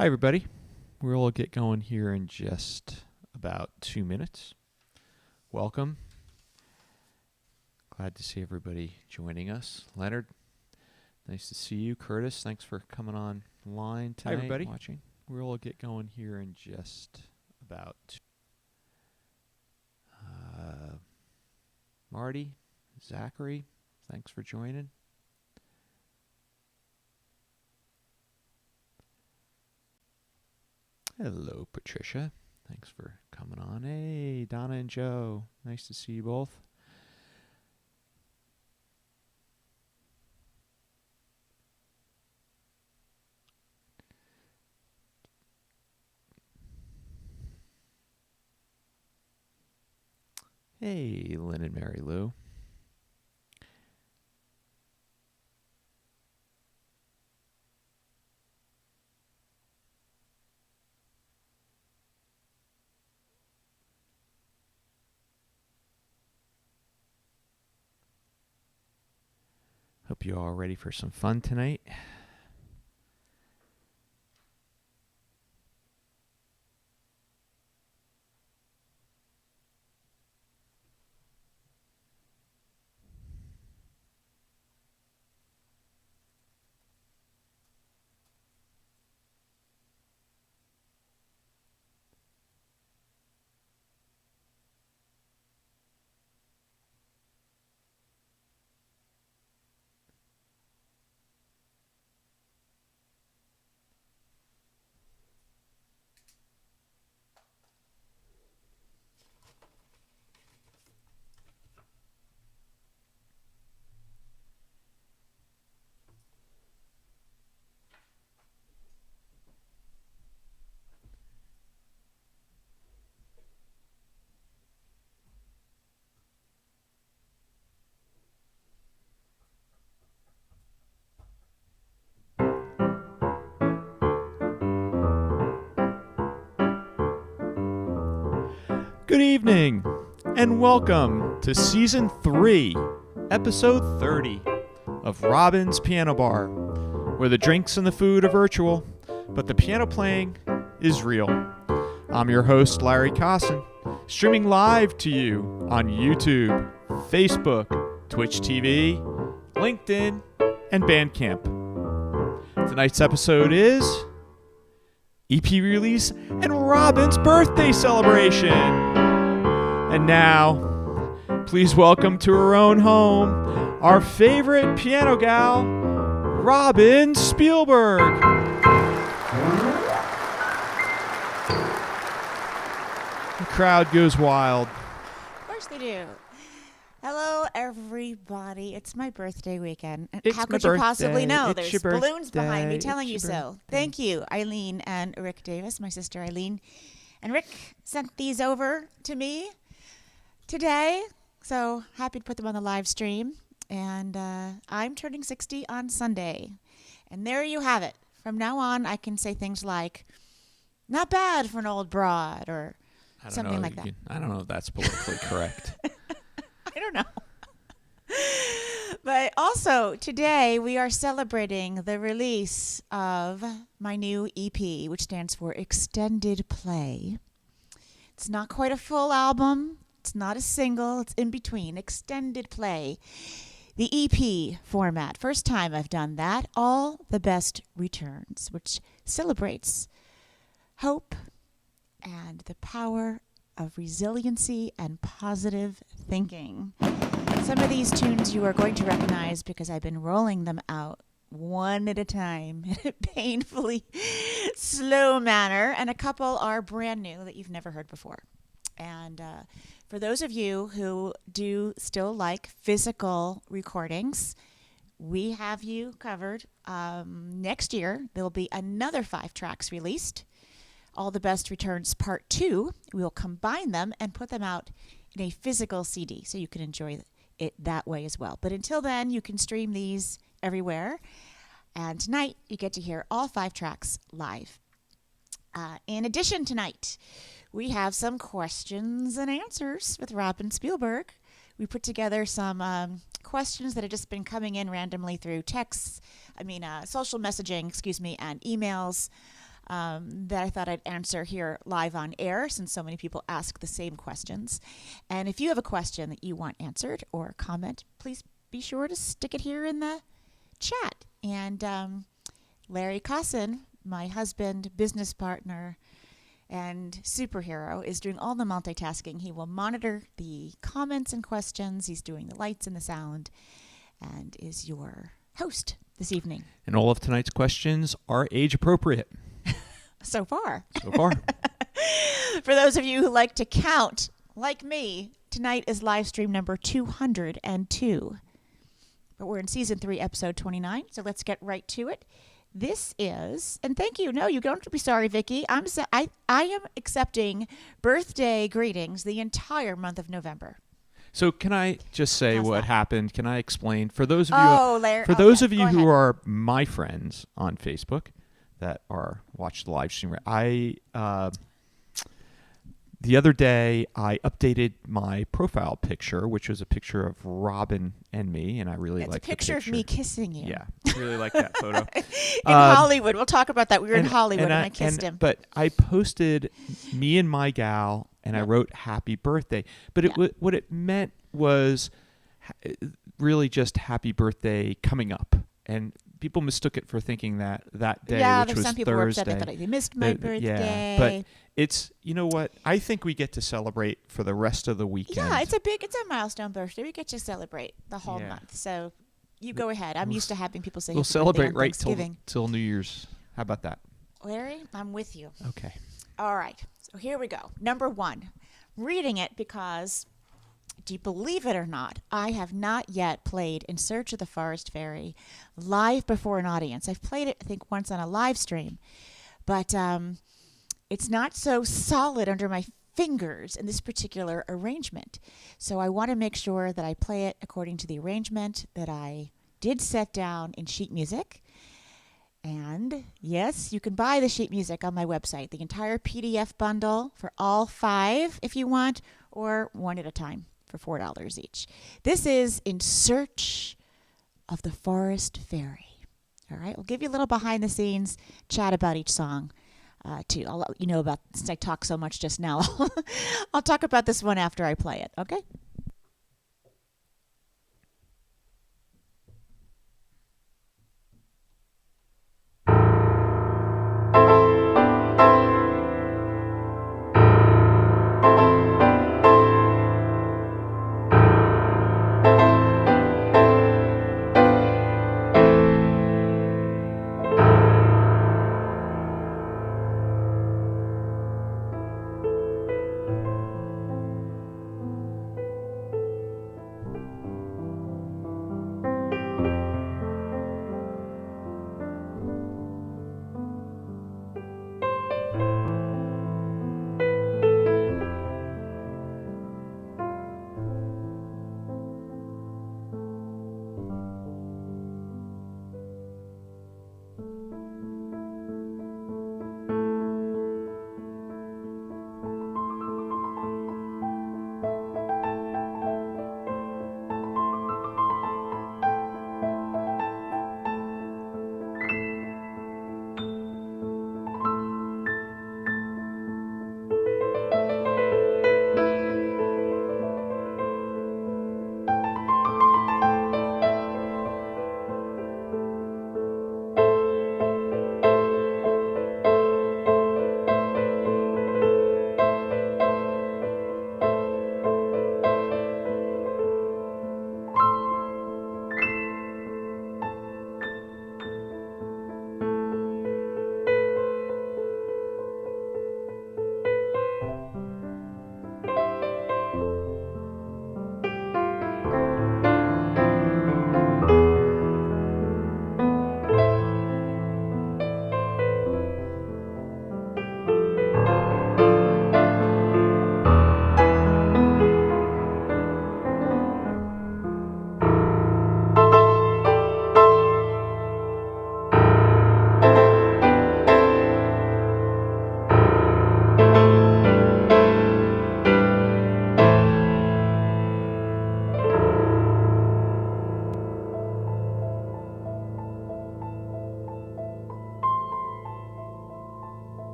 Hi, everybody. We'll get going here in just about 2 minutes. Welcome. Glad to see everybody joining us. Leonard, nice to see you. Curtis, thanks for coming online tonight. Hi, everybody. Watching. We'll get going here in just about Marty, Zachary, thanks for joining. Hello, Patricia. Thanks for coming on. Hey, Donna and Joe. Nice to see you both. Hey, Lynn and Mary Lou. Hope you all are ready for some fun tonight. Good evening, and welcome to Season 3, Episode 30 of Robin's Piano Bar, where the drinks and the food are virtual, but the piano playing is real. I'm your host, Larry Kosson, streaming live to you on YouTube, Facebook, Twitch TV, LinkedIn, and Bandcamp. Tonight's episode is EP release and Robin's birthday celebration. And now, please welcome to her own home, our favorite piano gal, Robin Spielberg. The crowd goes wild. Of course they do. Hello, everybody. It's my birthday weekend. It's How my could you birthday. possibly know? It's There's your balloons behind me birthday. telling It's you your so. birthday. Thank you, Eileen and Rick Davis, my sister Eileen. And Rick sent these over to me today, so happy to put them on the live stream. And I'm turning 60 on Sunday. And there you have it. From now on, I can say things like, not bad for an old broad, or something like that. I don't know if that's politically correct. I don't know. But also, today we are celebrating the release of my new EP, which stands for Extended Play. It's not quite a full album. It's not a single. It's in between. Extended Play. The EP format. First time I've done that. All the Best Returns, which celebrates hope and the power of resiliency and positive thinking. Some of these tunes you are going to recognize because I've been rolling them out one at a time in a painfully slow manner, and a couple are brand new that you've never heard before. And for those of you who do still like physical recordings, we have you covered. Next year, there will be another 5 tracks released. All the Best Returns Part 2. We will combine them and put them out in a physical CD so you can enjoy it that way as well. But until then, you can stream these everywhere. And tonight, you get to hear all 5 tracks live. In addition, tonight, we have some questions and answers with Robin Spielberg. We put together some questions that have just been coming in randomly through social messaging, and emails. that I thought I'd answer here live on air since so many people ask the same questions. And if you have a question that you want answered or a comment, please be sure to stick it here in the chat. And Larry Kosson, my husband, business partner, and superhero, is doing all the multitasking. He will monitor the comments and questions. He's doing the lights and the sound and is your host this evening. And all of tonight's questions are age appropriate. So far. So far. For those of you who like to count, like me, tonight is live stream number 202. But we're in season 3, episode 29, so let's get right to it. This is, and thank you. No, you don't have to be sorry, Vicki. I am accepting birthday greetings the entire month of November. So can I just say How's what that? happened? Can I explain for those of you Larry, those of you go who ahead. are my friends on Facebook that are watch the live stream? The other day, I updated my profile picture, which was a picture of Robin and me, and I really like the picture. It's a picture of me kissing you. Yeah, really like that photo. In Hollywood. We'll talk about that. We were in Hollywood and I kissed him. But I posted me and my gal, and I wrote happy birthday. But what it meant was really just happy birthday coming up. And people mistook it for thinking that day, which was some people Thursday. were upset that they missed my birthday. Yeah, but it's, you know what? I think we get to celebrate for the rest of the weekend. Yeah, it's a milestone birthday. We get to celebrate the whole month. So you go ahead. I'm used to having people say we'll happy celebrate birthday on right Thanksgiving. till New Year's. How about that? Larry, I'm with you. Okay. All right. So here we go. Number 1. Reading it because, do you believe it or not, I have not yet played In Search of the Forest Fairy live before an audience. I've played it, I think, once on a live stream, but it's not so solid under my fingers in this particular arrangement. So I want to make sure that I play it according to the arrangement that I did set down in sheet music. And yes, you can buy the sheet music on my website, the entire PDF bundle for all 5 if you want, or one at a time for $4 each. This is In Search of the Forest Fairy. All right, we'll give you a little behind the scenes chat about each song too. I'll let you know about, since I talked so much just now, I'll talk about this one after I play it, okay?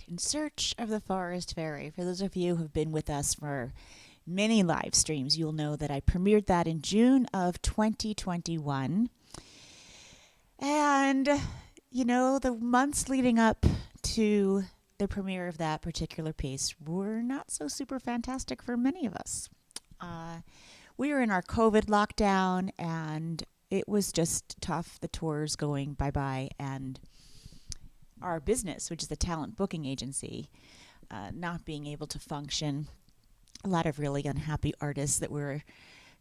In Search of the Forest Fairy. For those of you who have been with us for many live streams, you'll know that I premiered that in June of 2021. And, you know, the months leading up to the premiere of that particular piece were not so super fantastic for many of us. We were in our COVID lockdown, and it was just tough. The tours going bye-bye, and our business, which is the talent booking agency, not being able to function. A lot of really unhappy artists that we're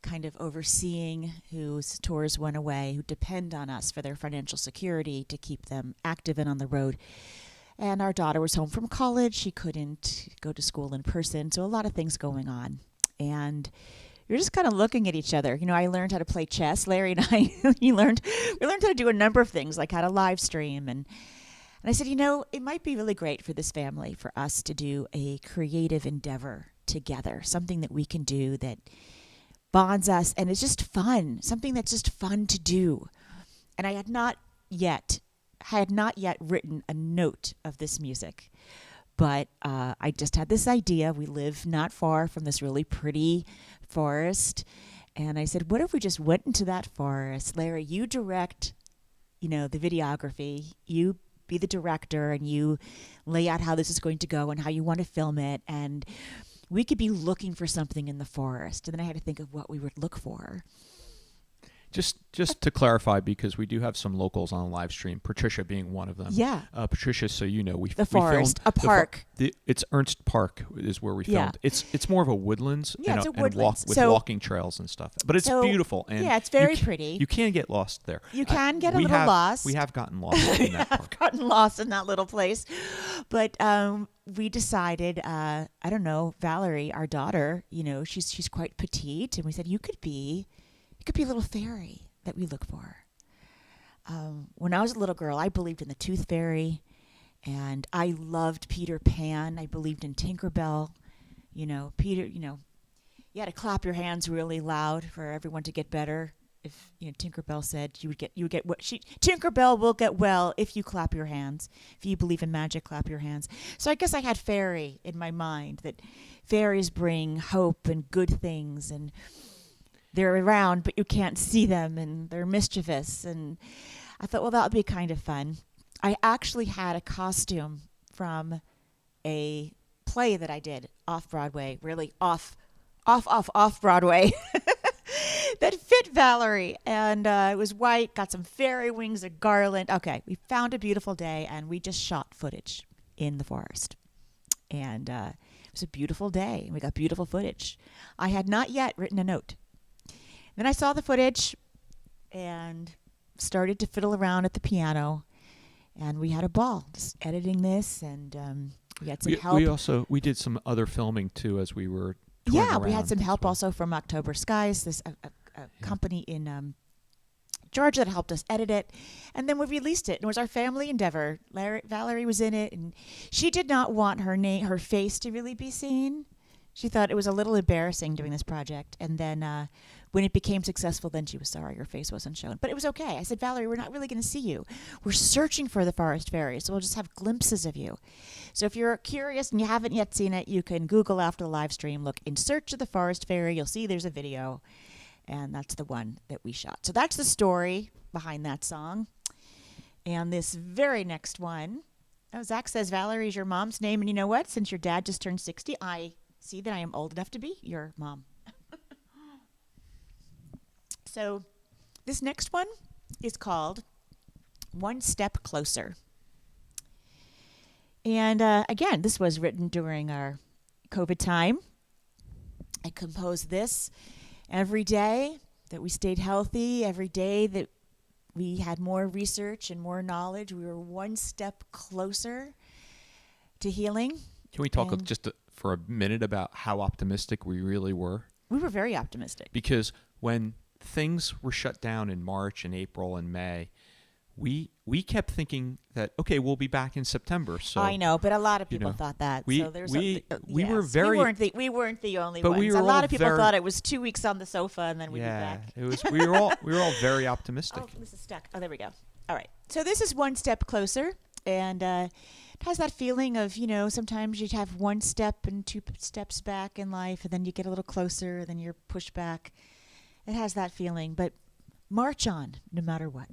kind of overseeing whose tours went away, who depend on us for their financial security to keep them active and on the road. And our daughter was home from college. She couldn't go to school in person, so a lot of things going on. And you're just kind of looking at each other. You know, I learned how to play chess. Larry and I, we learned how to do a number of things, like how to live stream. And I said, you know, it might be really great for this family for us to do a creative endeavor together, something that we can do that bonds us and is just fun, something that's just fun to do. And I had not yet written a note of this music, but I just had this idea. We live not far from this really pretty forest, and I said, what if we just went into that forest? Larry, you direct, you know, the videography. You be the director, and you lay out how this is going to go and how you want to film it, and we could be looking for something in the forest. And then I had to think of what we would look for. Just to clarify, because we do have some locals on the live stream, Patricia being one of them. Yeah. Patricia, so you know, we forest, filmed a park. It's Ernst Park is where we filmed. Yeah. It's more of a woodlands, it's a woodlands. with walking trails and stuff. But it's beautiful, and yeah, it's very pretty. You can get lost there. You can get a little lost. We have gotten lost in that park. Gotten lost in that little place, but we decided. I don't know, Valerie, our daughter. You know, she's quite petite, and we said you could be a little fairy that we look for. When I was a little girl, I believed in the Tooth Fairy, and I loved Peter Pan. I believed in Tinkerbell. You know, Peter. You know, you had to clap your hands really loud for everyone to get better. If you know, Tinkerbell said you would get what Tinkerbell will get well if you clap your hands. If you believe in magic, clap your hands. So I guess I had fairy in my mind, that fairies bring hope and good things, and they're around, but you can't see them, and they're mischievous. And I thought, well, that would be kind of fun. I actually had a costume from a play that I did off-Broadway, really off Broadway, that fit Valerie. And it was white, got some fairy wings, a garland. Okay, we found a beautiful day, and we just shot footage in the forest. And it was a beautiful day, and we got beautiful footage. I had not yet written a note. Then I saw the footage and started to fiddle around at the piano, and we had a ball just editing this, and we had some help. We did some other filming too as we were touring around. We had some help also from October Skies, this company in Georgia that helped us edit it, and then we released it. And it was our family endeavor. Valerie was in it, and she did not want her face to really be seen. She thought it was a little embarrassing doing this project, and then when it became successful, then she was sorry her face wasn't shown. But it was okay. I said, Valerie, we're not really going to see you. We're searching for the forest fairy, so we'll just have glimpses of you. So if you're curious and you haven't yet seen it, you can Google after the live stream, look In Search of the Forest Fairy. You'll see there's a video, and that's the one that we shot. So that's the story behind that song. And this very next one, Zach says, Valerie is your mom's name. And you know what? Since your dad just turned 60, I see that I am old enough to be your mom. So this next one is called One Step Closer. And again, this was written during our COVID time. I composed this every day that we stayed healthy, every day that we had more research and more knowledge. We were one step closer to healing. Can we talk for a minute about how optimistic we really were? We were very optimistic. Because when things were shut down in March and April and May, we kept thinking that, okay, we'll be back in September. So I know, but a lot of people thought that. We were very. We weren't the only but ones. We were a lot of people thought it was 2 weeks on the sofa and then we'd be back. It was. We were all very optimistic. Oh, this is stuck. Oh, there we go. All right. So this is One Step Closer, and It has that feeling of, sometimes you have one step and two steps back in life, and then you get a little closer, then you're pushed back. It has that feeling, but march on no matter what.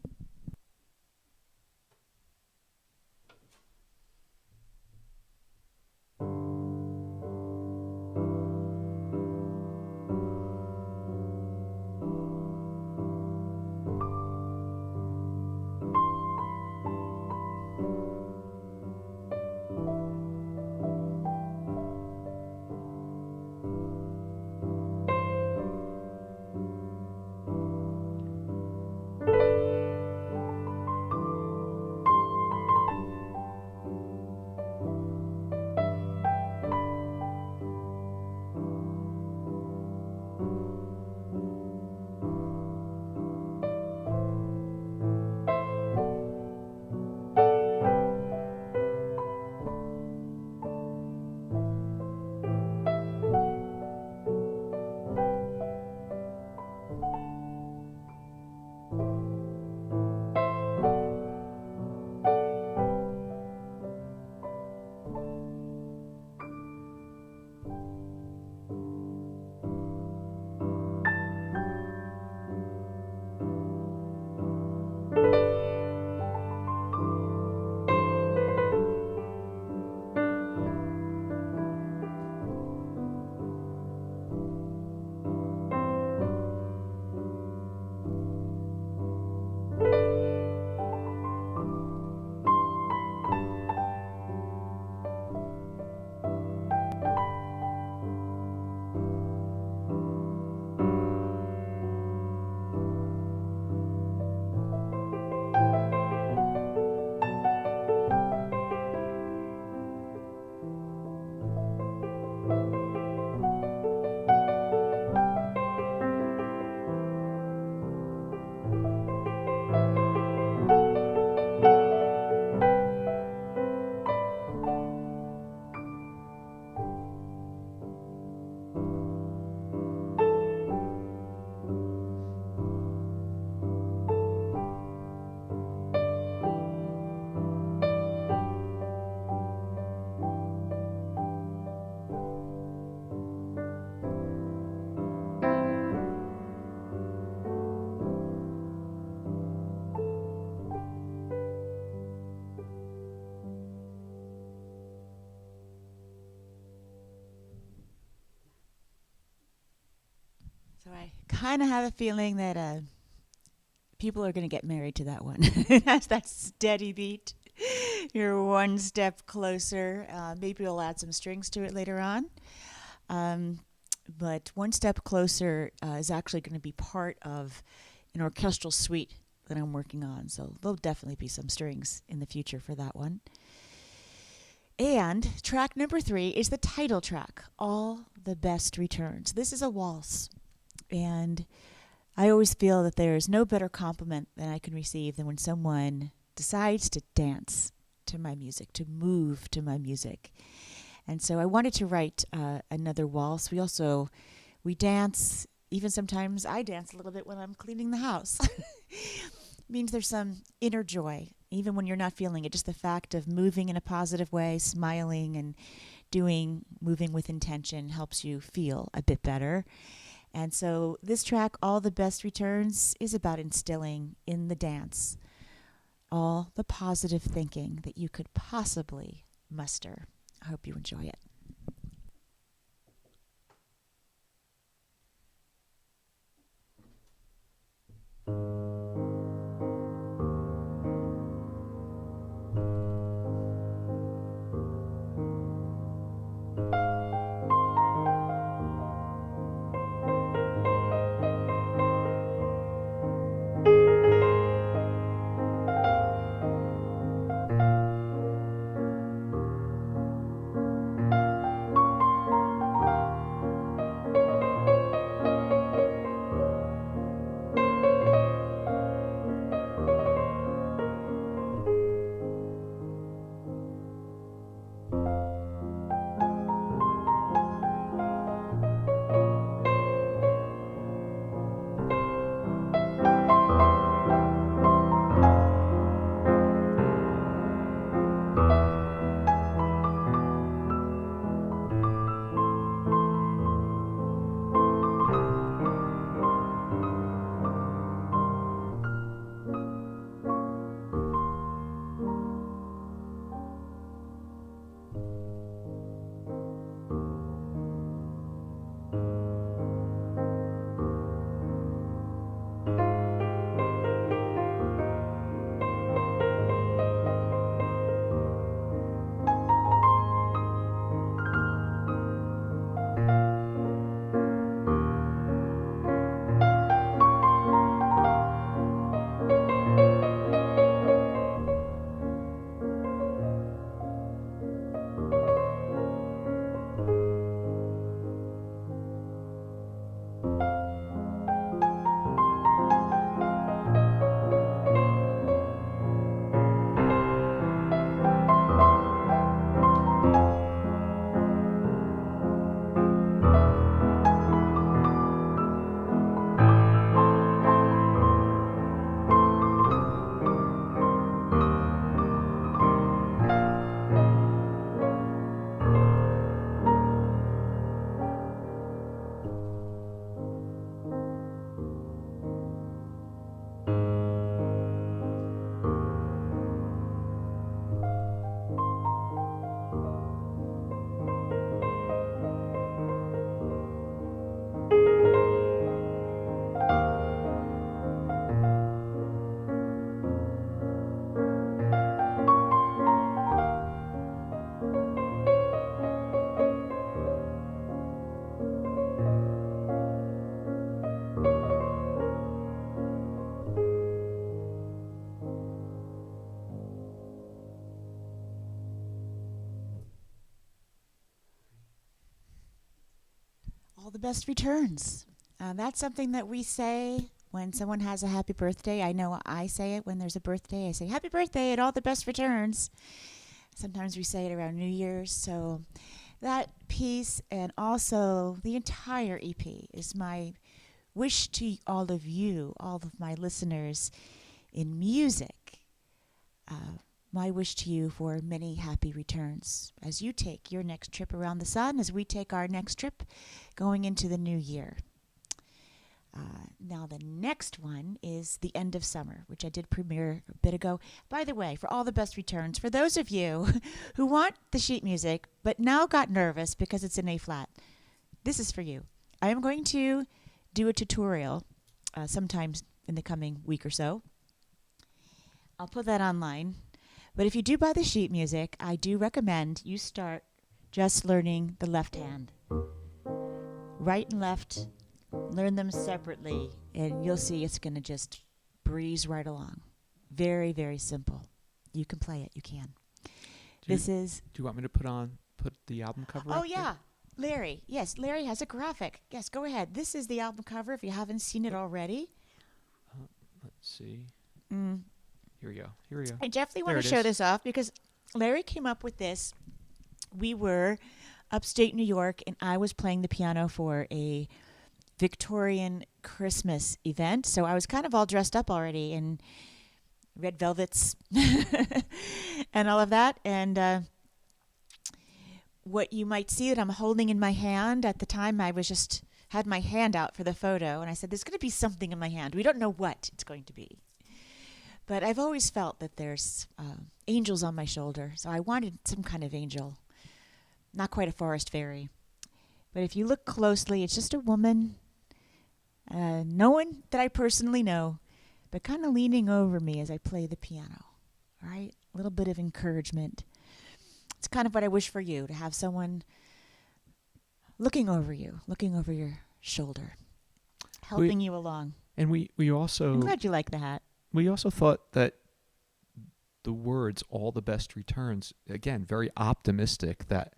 So I kind of have a feeling that people are going to get married to that one. It has that steady beat. You're one step closer. Maybe we'll add some strings to it later on. But one step closer is actually going to be part of an orchestral suite that I'm working on. So there'll definitely be some strings in the future for that one. And track number 3 is the title track, All the Best Returns. This is a waltz. And I always feel that there is no better compliment than I can receive than when someone decides to dance to my music, to move to my music. And so I wanted to write another waltz. We dance, even sometimes I dance a little bit when I'm cleaning the house. It means there's some inner joy, even when you're not feeling it. Just the fact of moving in a positive way, smiling and moving with intention helps you feel a bit better. And so this track, All the Best Returns, is about instilling in the dance all the positive thinking that you could possibly muster. I hope you enjoy it. best returns. That's something that we say when someone has a happy birthday. I know I say it when there's a birthday. I say, happy birthday and all the best returns. Sometimes we say it around New Year's. So that piece and also the entire EP is my wish to all of you, all of my listeners in music. My wish to you for many happy returns as you take your next trip around the sun, as we take our next trip going into the new year. Now the next one is The End of Summer, which I did premiere a bit ago. By the way, for all the best returns, for those of you who want the sheet music but now got nervous because it's in A flat, this is for you. I am going to do a tutorial sometime in the coming week or so. I'll put that online. But if you do buy the sheet music, I do recommend you start just learning the left hand. Right and left, learn them separately, and you'll see it's going to just breeze right along. Very, very simple. You can play it. You can. Do you want me to put the album cover up? Oh, yeah. There? Larry. Yes, Larry has a graphic. Yes, go ahead. This is the album cover if you haven't seen it already. Let's see. Here we go. I definitely want to show this off because Larry came up with this. We were upstate New York, and I was playing the piano for a Victorian Christmas event. So I was kind of all dressed up already in red velvets and all of that. And what you might see that I'm holding in my hand at the time, I was just had my hand out for the photo. And I said, there's going to be something in my hand. We don't know what it's going to be. But I've always felt that there's angels on my shoulder, so I wanted some kind of angel. Not quite a forest fairy. But if you look closely, it's just a woman, no one that I personally know, but kind of leaning over me as I play the piano. All right? A little bit of encouragement. It's kind of what I wish for you, to have someone looking over you, looking over your shoulder, helping you along. And we also... I'm glad you like the hat. We also thought that the words, all the best returns, again, very optimistic that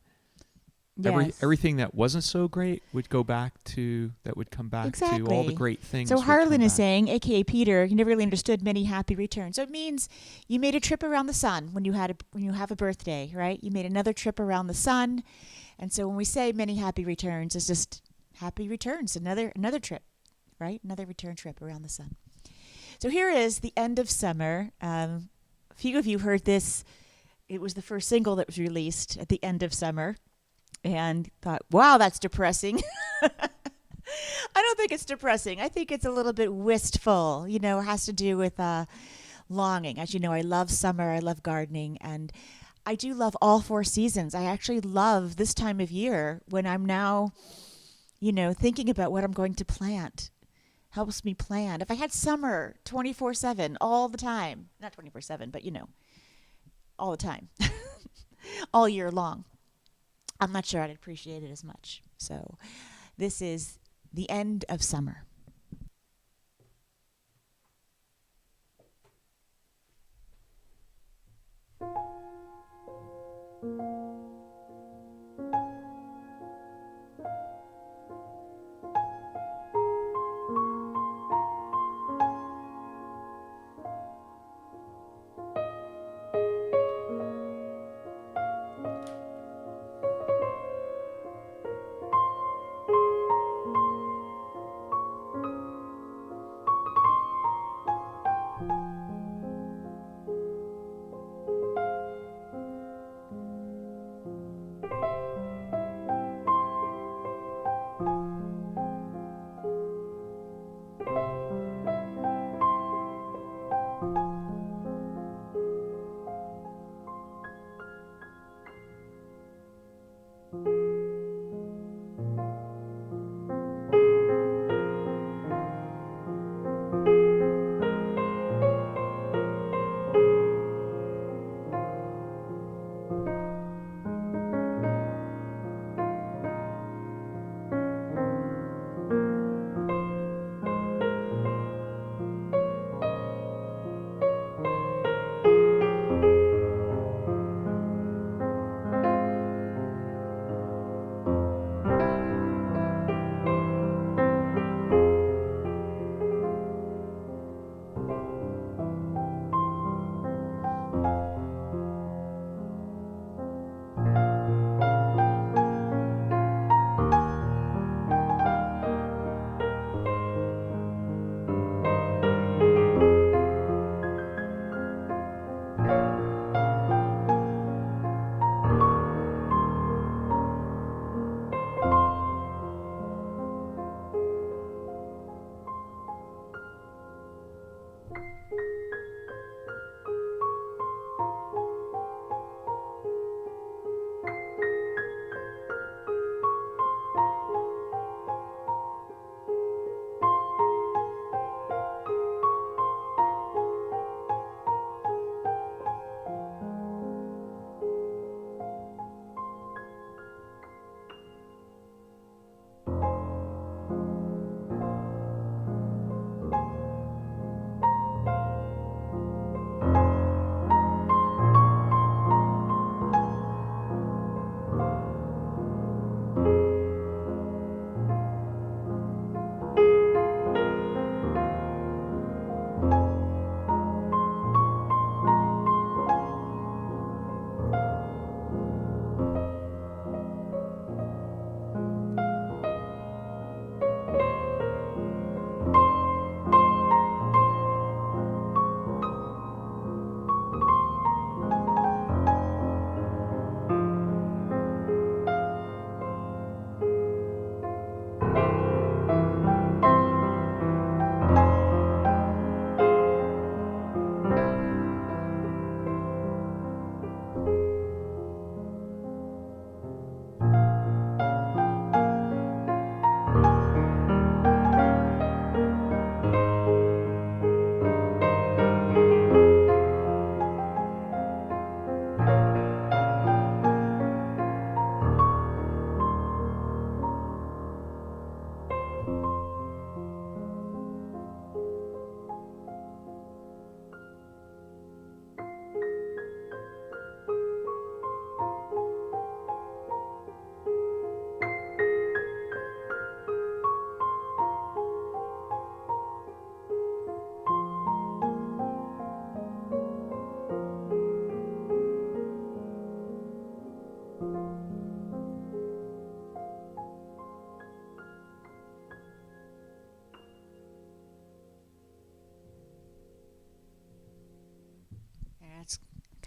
everything that wasn't so great would go back to, that would come back to all the great things. So Harlan is saying, a.k.a. Peter, he never really understood many happy returns. So it means you made a trip around the sun when you have a birthday, right? You made another trip around the sun. And so when we say many happy returns, it's just happy returns, another trip, right? Another return trip around the sun. So here is The End of Summer. A few of you heard this. It was the first single that was released at the end of summer and thought, wow, that's depressing. I don't think it's depressing. I think it's a little bit wistful. You know, it has to do with longing. As you know, I love summer. I love gardening. And I do love all four seasons. I actually love this time of year when I'm now, thinking about what I'm going to plant. Helps me plan. If I had summer 24/7 all the time, not 24/7, but all the time, all year long, I'm not sure I'd appreciate it as much. So this is The End of Summer.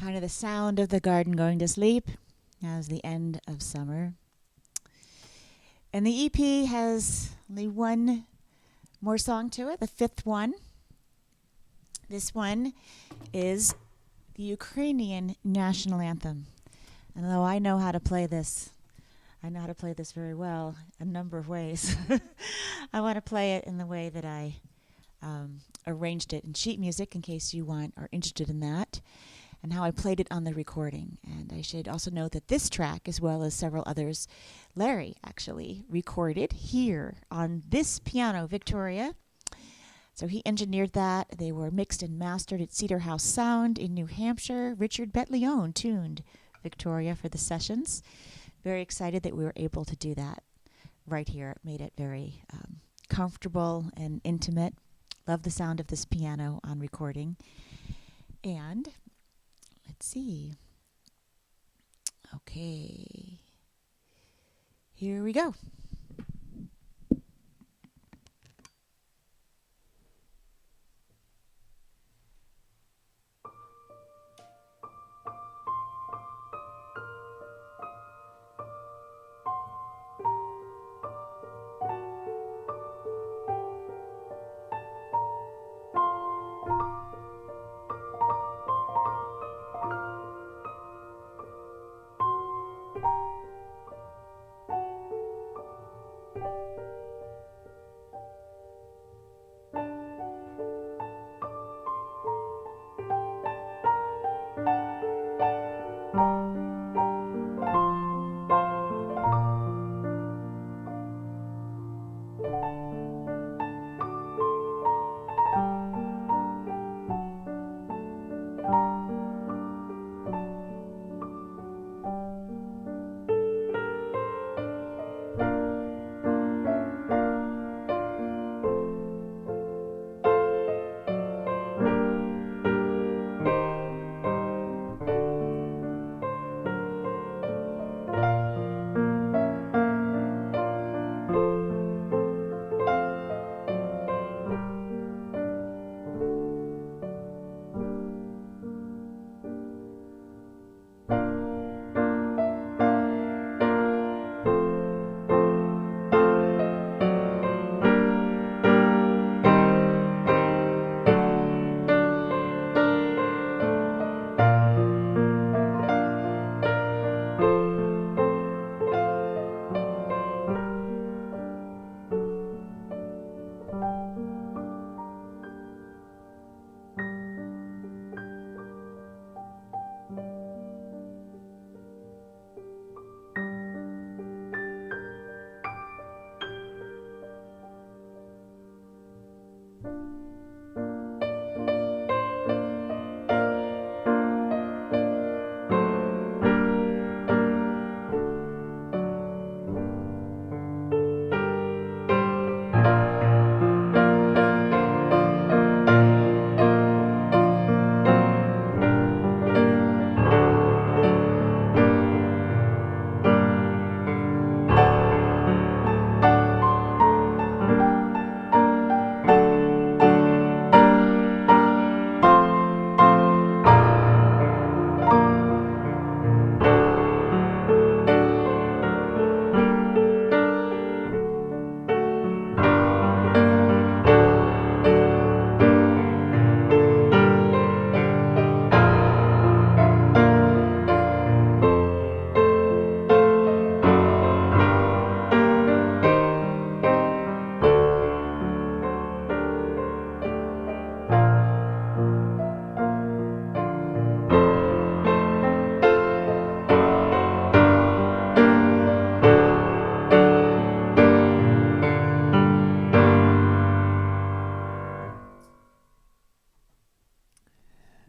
kind of the sound of the garden going to sleep as the end of summer. And the EP has only one more song to it, the fifth one. This one is the Ukrainian national anthem. And though I know how to play this, I know how to play this very well a number of ways. I want to play it in the way that I arranged it in sheet music, in case you are interested in that, and how I played it on the recording. And I should also note that this track, as well as several others, Larry actually recorded here on this piano, Victoria. So he engineered that. They were mixed and mastered at Cedar House Sound in New Hampshire. Richard Betleone tuned Victoria for the sessions. Very excited that we were able to do that right here. It made it very comfortable and intimate. Love the sound of this piano on recording. And let's see. Okay. Here we go.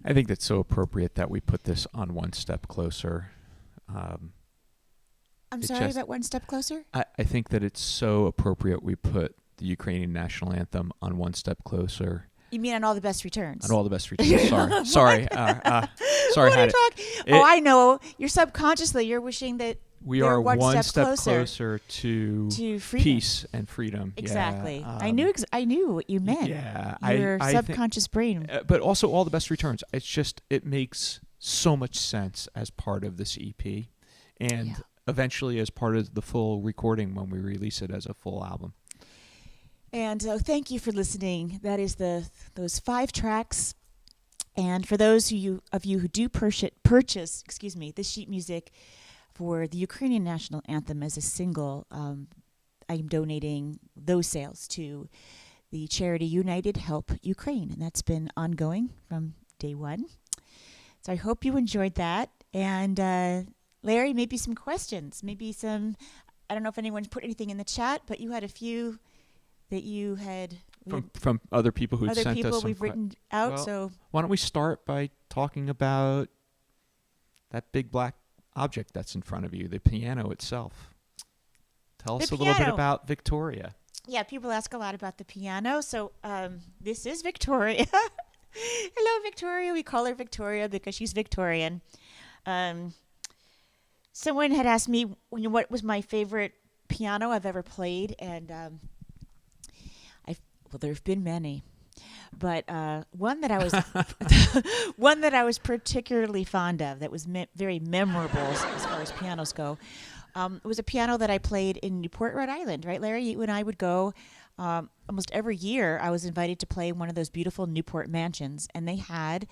I think that's so appropriate that we put this on One Step Closer. I'm sorry, about One Step Closer? I think that it's so appropriate we put the Ukrainian national anthem on One Step Closer. You mean on All the Best Returns? On All the Best Returns. Sorry. Sorry. I know. You're subconsciously, you're wishing that we are one step closer to freedom. Peace and freedom. Exactly. Yeah, I knew what you meant. Yeah. Your subconscious brain. But also All the Best Returns. It's just, it makes so much sense as part of this EP, and eventually as part of the full recording when we release it as a full album. And thank you for listening. That is those 5 tracks. And for those of you who do purchase the sheet music for the Ukrainian national anthem as a single, I am donating those sales to the charity United Help Ukraine, and that's been ongoing from day one. So I hope you enjoyed that. And Larry, maybe some questions, I don't know if anyone's put anything in the chat, but you had a few that you had from other people who sent us some we've written out. Well, so why don't we start by talking about that big black object that's in front of you, the piano itself. Tell us a little bit about Victoria. Yeah, people ask a lot about the piano. So this is Victoria. Hello, Victoria. We call her Victoria because she's Victorian. Someone had asked me what was my favorite piano I've ever played, and well, there have been many, but one that I was particularly fond of, that was very memorable as far as pianos go. It was a piano that I played in Newport, Rhode Island. Right, Larry? You and I would go almost every year. I was invited to play one of those beautiful Newport mansions, and they had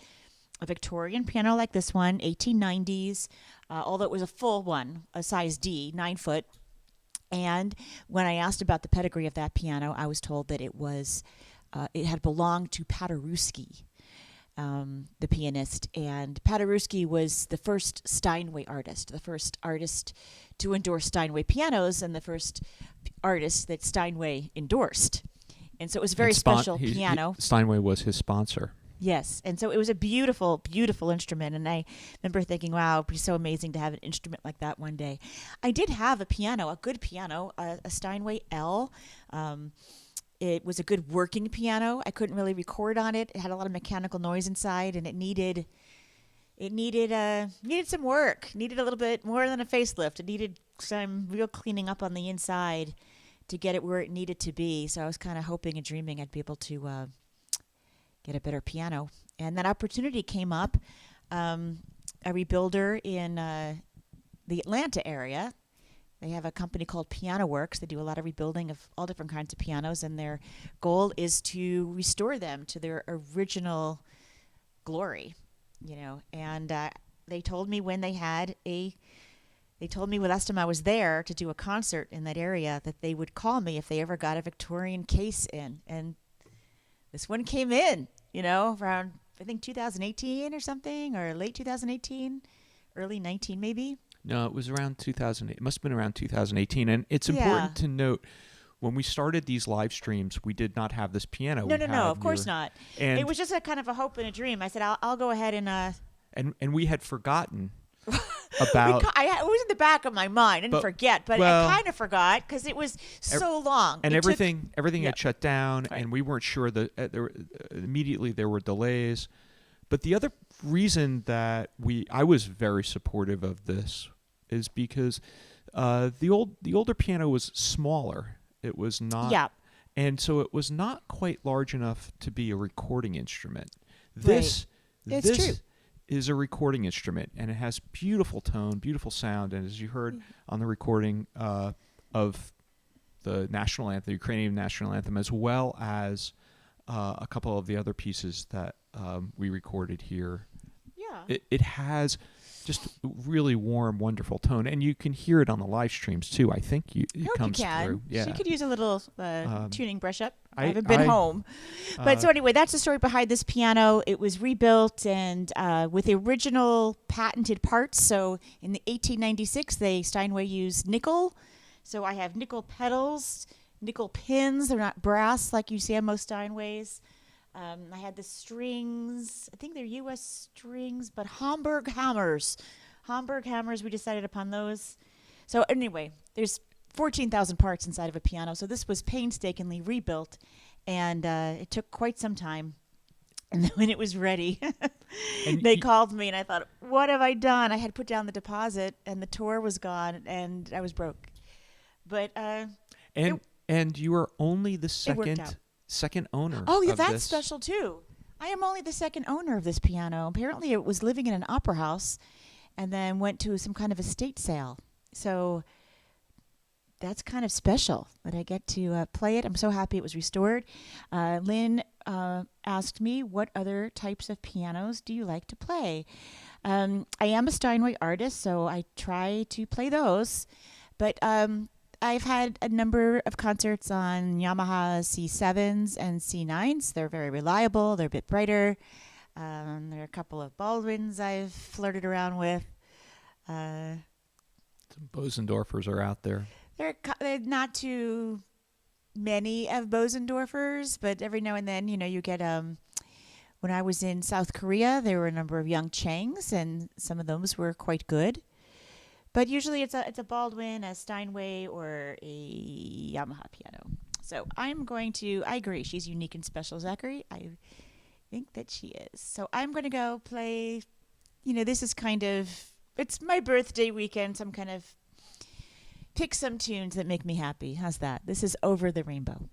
a Victorian piano like this one, 1890s, although it was a full one, a size D, 9 foot. And when I asked about the pedigree of that piano, I was told that it had belonged to Paderewski, the pianist. And Paderewski was the first Steinway artist, the first artist to endorse Steinway pianos, and the first artist that Steinway endorsed. And so it was a very special piano. Steinway was his sponsor. Yes, and so it was a beautiful, beautiful instrument, and I remember thinking, wow, it would be so amazing to have an instrument like that one day. I did have a piano, a good piano, a Steinway L. It was a good working piano. I couldn't really record on it. It had a lot of mechanical noise inside, and it needed some work. Needed a little bit more than a facelift. It needed some real cleaning up on the inside to get it where it needed to be. So I was kind of hoping and dreaming I'd be able to get a better piano. And that opportunity came up. A rebuilder in the Atlanta area, they have a company called Piano Works. They do a lot of rebuilding of all different kinds of pianos, and their goal is to restore them to their original glory, And they told me last time I was there to do a concert in that area that they would call me if they ever got a Victorian case in. And this one came in, around, I think, 2018 or something, or late 2018, early 19 maybe. No, it was around 2008. It must have been around 2018. And it's important to note, when we started these live streams, we did not have this piano. No, of course not. And it was just a kind of a hope and a dream. I said, I'll go ahead and... And we had forgotten about... it was in the back of my mind. I didn't forget, but I kind of forgot because it was so long. And everything had shut down, and we weren't sure that immediately there were delays. But the other reason that I was very supportive of this is because the older piano was smaller. It was not... Yeah. And so it was not quite large enough to be a recording instrument. It's true. Is a recording instrument, and it has beautiful tone, beautiful sound, and as you heard on the recording of the national anthem, the Ukrainian national anthem, as well as a couple of the other pieces that we recorded here. Yeah. It has just really warm, wonderful tone, and you can hear it on the live streams too. I think it comes through. Yeah. She could use a little tuning brush up. I haven't been home, but so anyway, that's the story behind this piano. It was rebuilt and with the original patented parts. So in the 1896, Steinway used nickel. So I have nickel pedals, nickel pins. They're not brass like you see on most Steinways. I had the strings. I think they're U.S. strings, but Hamburg hammers. We decided upon those. So anyway, there's 14,000 parts inside of a piano. So this was painstakingly rebuilt, and it took quite some time. And then when it was ready, they called me, and I thought, what have I done? I had put down the deposit, and the tour was gone, and I was broke. But and you are only the second owner. Oh, yeah, of that's this. special too. I am only the second owner of this piano. Apparently, it was living in an opera house and then went to some kind of estate sale. So that's kind of special that I get to play it. I'm so happy it was restored. Lynn asked me, what other types of pianos do you like to play? I am a Steinway artist, so I try to play those. But I've had a number of concerts on Yamaha C7s and C9s. They're very reliable. They're a bit brighter. There are a couple of Baldwins I've flirted around with. Some Bosendorfers are out there. There are not too many of Bosendorfers, but every now and then, you get when I was in South Korea, there were a number of young Changs, and some of those were quite good. But usually it's a Baldwin, a Steinway, or a Yamaha piano. So I agree, she's unique and special, Zachary. I think that she is. So I'm going to go play, this is it's my birthday weekend, so I'm kind of pick some tunes that make me happy. How's that? This is Over the Rainbow.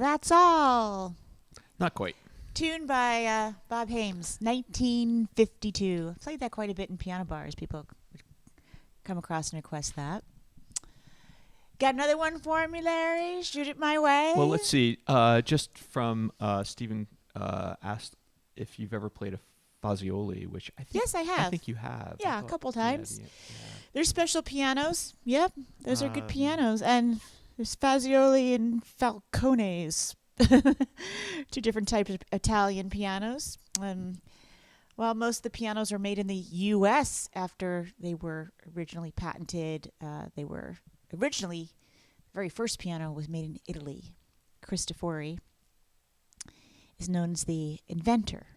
That's All. Not quite. Tune by Bob Hames, 1952. Played that quite a bit in piano bars. People would come across and request that. Got another one for me, Larry? Shoot it my way. Well, let's see. Just from Stephen asked if you've ever played a Fazioli, which I think Yes, I have. I think you have. Yeah, I a thought- couple times. Yeah. There's special pianos. Yep, those are good pianos. And there's Fazioli and Falcones. Two different types of Italian pianos. While most of the pianos are made in the U.S. after they were originally patented, they were originally, the very first piano was made in Italy. Cristofori is known as the inventor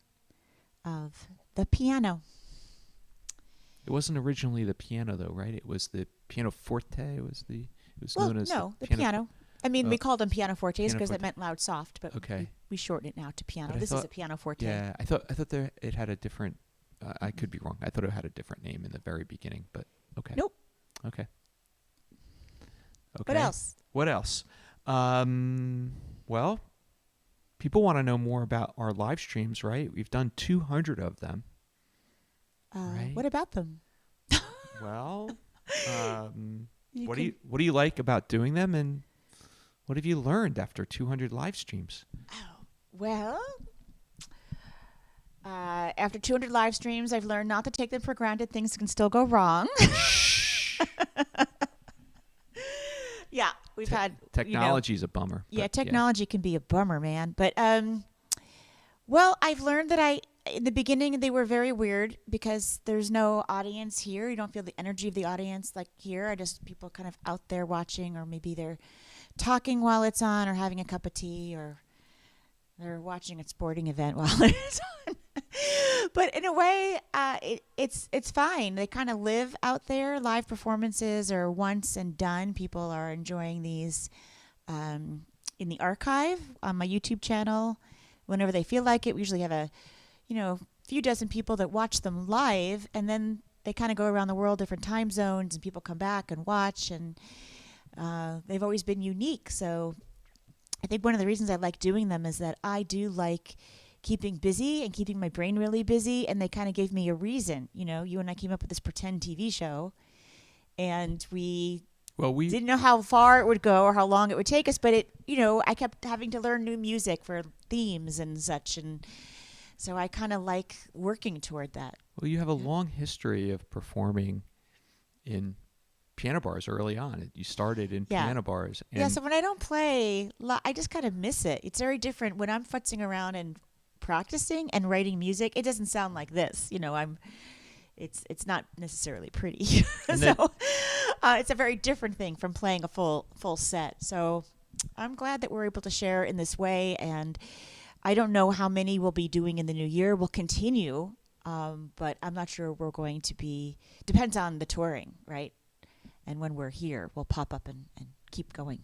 of the piano. It wasn't originally the piano, though, right? It was the pianoforte. It was Well, known as no, the piano. I mean, we called them pianofortes because that pianoforte. meant loud soft, but Okay. we shorten it now to piano. But I This is thought- a pianoforte. Yeah, I thought it had a different. I could be wrong. I thought it had a different name in the very beginning, but okay. Nope. Okay. What else? What else? Well, people want to know more about our live streams, right? We've done 200 of them. Right. What about them? Well, You what can- do you like about doing them, and what have you learned after 200 live streams? Well, after 200 live streams, I've learned not to take them for granted. Things can still go wrong. Yeah, we've had Technology's a bummer. Yeah, but technology can be a bummer, man. But well, I've learned that in the beginning they were very weird because there's no audience here. You don't feel the energy of the audience like here. People kind of out there watching, or maybe they're talking while it's on, or having a cup of tea, or they're watching a sporting event while it's on. But in a way, it's fine. They kind of live out there. Live performances are once and done. People are enjoying these in the archive on my YouTube channel whenever they feel like it. We usually have a few dozen people that watch them live, and then they kind of go around the world, different time zones, and people come back and watch, and they've always been unique. So I think one of the reasons I like doing them is that I do like keeping busy and keeping my brain really busy, and they kind of gave me a reason. You and I came up with this pretend TV show, and we didn't know how far it would go or how long it would take us, but I kept having to learn new music for themes and such, and so I kind of like working toward that. Well, you have a long history of performing in piano bars early on. You started in piano bars. And So when I don't play, I just kind of miss it. It's very different when I'm futzing around and practicing and writing music. It doesn't sound like this. It's not necessarily pretty. So it's a very different thing from playing a full set. So I'm glad that we're able to share in this way, and I don't know how many we'll be doing in the new year. We'll continue, but I'm not sure we're going to be. Depends on the touring, right? And when we're here, we'll pop up and keep going.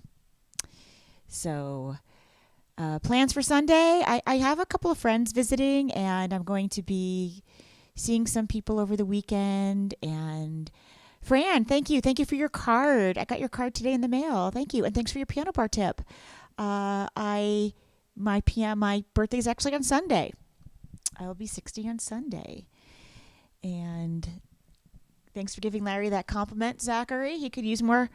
So plans for Sunday, I have a couple of friends visiting, and I'm going to be seeing some people over the weekend. And Fran, thank you. Thank you for your card. I got your card today in the mail. Thank you. And thanks for your piano bar tip. My birthday is actually on Sunday. I will be 60 on Sunday. And thanks for giving Larry that compliment, Zachary. He could use more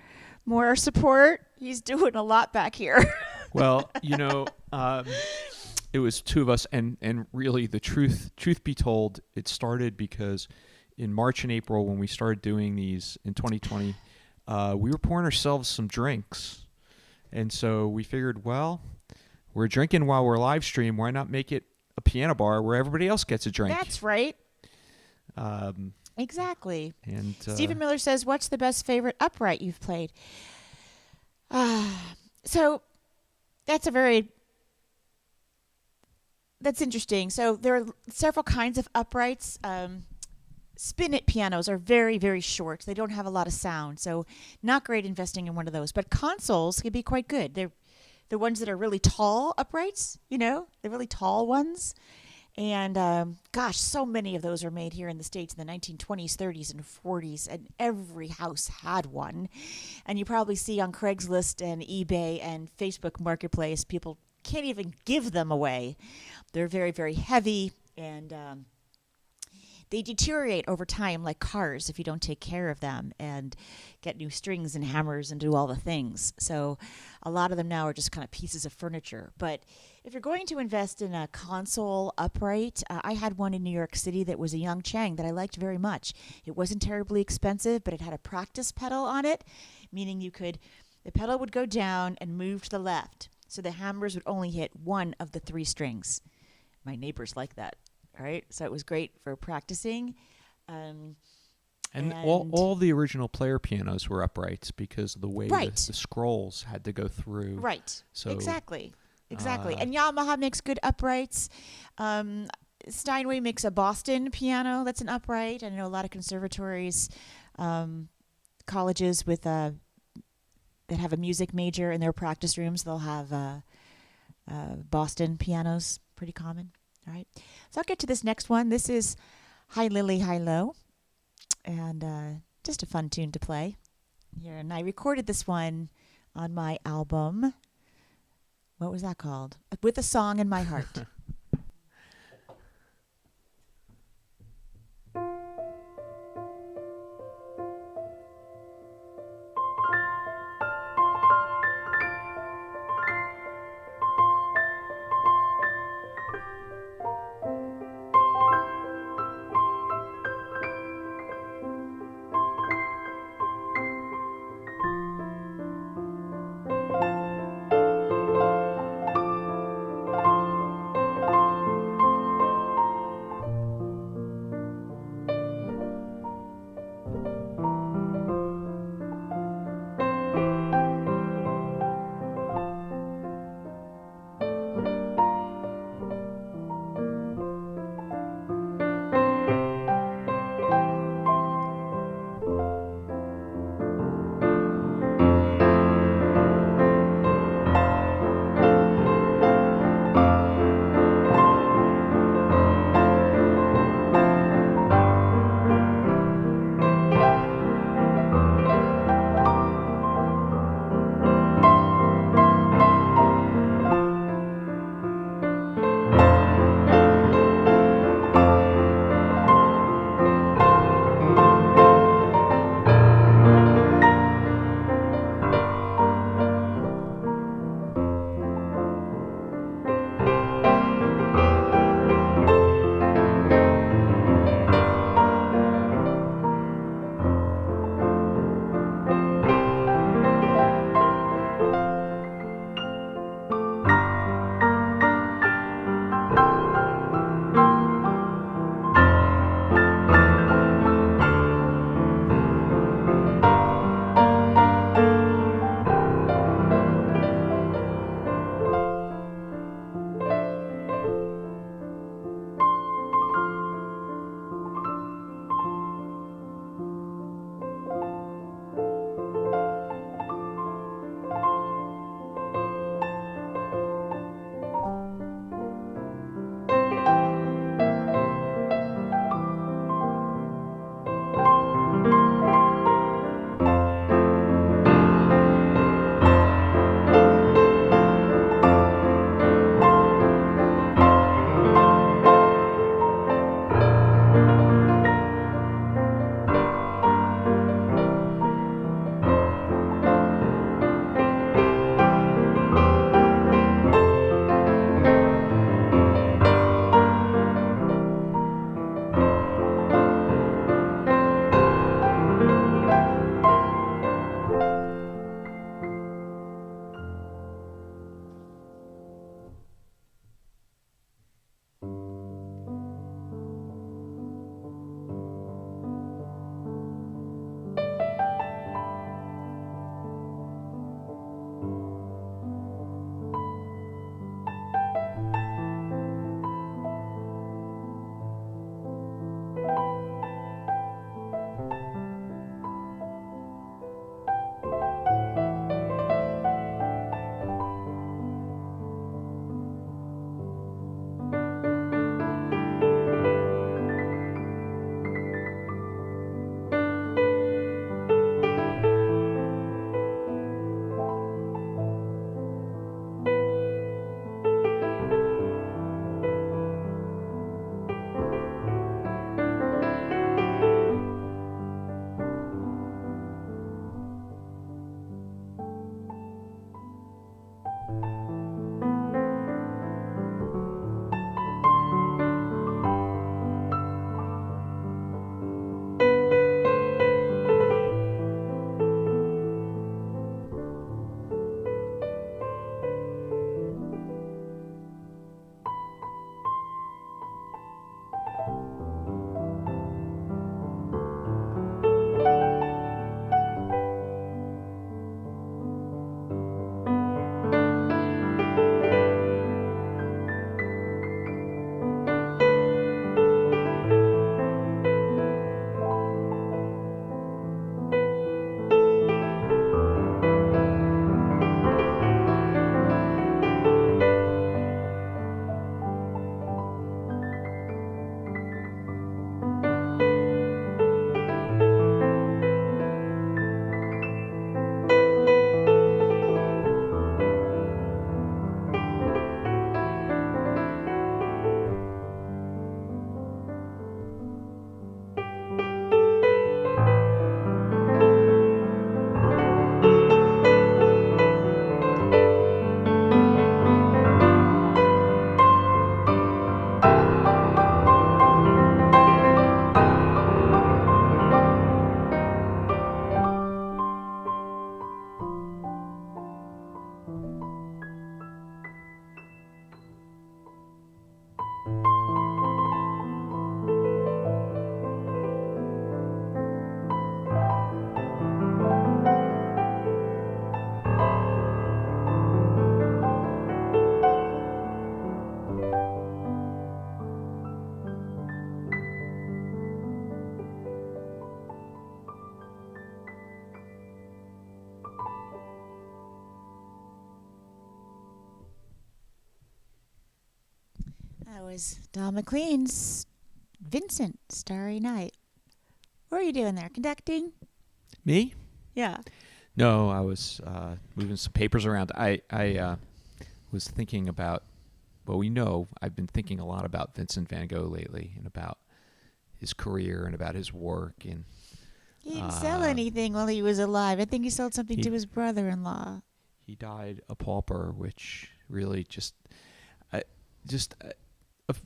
support. He's doing a lot back here. Well, it was two of us, and really the truth be told, it started because in March and April when we started doing these in 2020, we were pouring ourselves some drinks. And so we figured, well, we're drinking while we're live stream. Why not make it a piano bar where everybody else gets a drink? That's right. Exactly. And Stephen Miller says, what's the best favorite upright you've played? So that's interesting. So there are several kinds of uprights. Spinet pianos are very, very short. They don't have a lot of sound, so not great investing in one of those. But consoles can be quite good. They're the ones that are really tall uprights, the really tall ones. And gosh, so many of those are made here in the States in the 1920s, 30s, and 40s, and every house had one. And you probably see on Craigslist and eBay and Facebook Marketplace people can't even give them away. They're very, very heavy, and they deteriorate over time like cars if you don't take care of them and get new strings and hammers and do all the things. So a lot of them now are just kind of pieces of furniture. But if you're going to invest in a console upright, I had one in New York City that was a Young Chang that I liked very much. It wasn't terribly expensive, but it had a practice pedal on it, meaning the pedal would go down and move to the left. So the hammers would only hit one of the 3 strings. My neighbors like that. Right, so it was great for practicing. And all the original player pianos were uprights because of the way the scrolls had to go through. Right, so, exactly. And Yamaha makes good uprights. Steinway makes a Boston piano that's an upright. I know a lot of conservatories, colleges with that have a music major in their practice rooms, they'll have Boston pianos, pretty common. All right, so I'll get to this next one. This is High Lily, High Low, and just a fun tune to play here. And I recorded this one on my album. What was that called? With a Song in My Heart. was Don McLean's Vincent, Starry Night. What are you doing there? Conducting? Me? Yeah. No, I was moving some papers around. I was thinking about, well, I've been thinking a lot about Vincent van Gogh lately and about his career and about his work. And He didn't sell anything while he was alive. I think he sold something to his brother-in-law. He died a pauper, which really just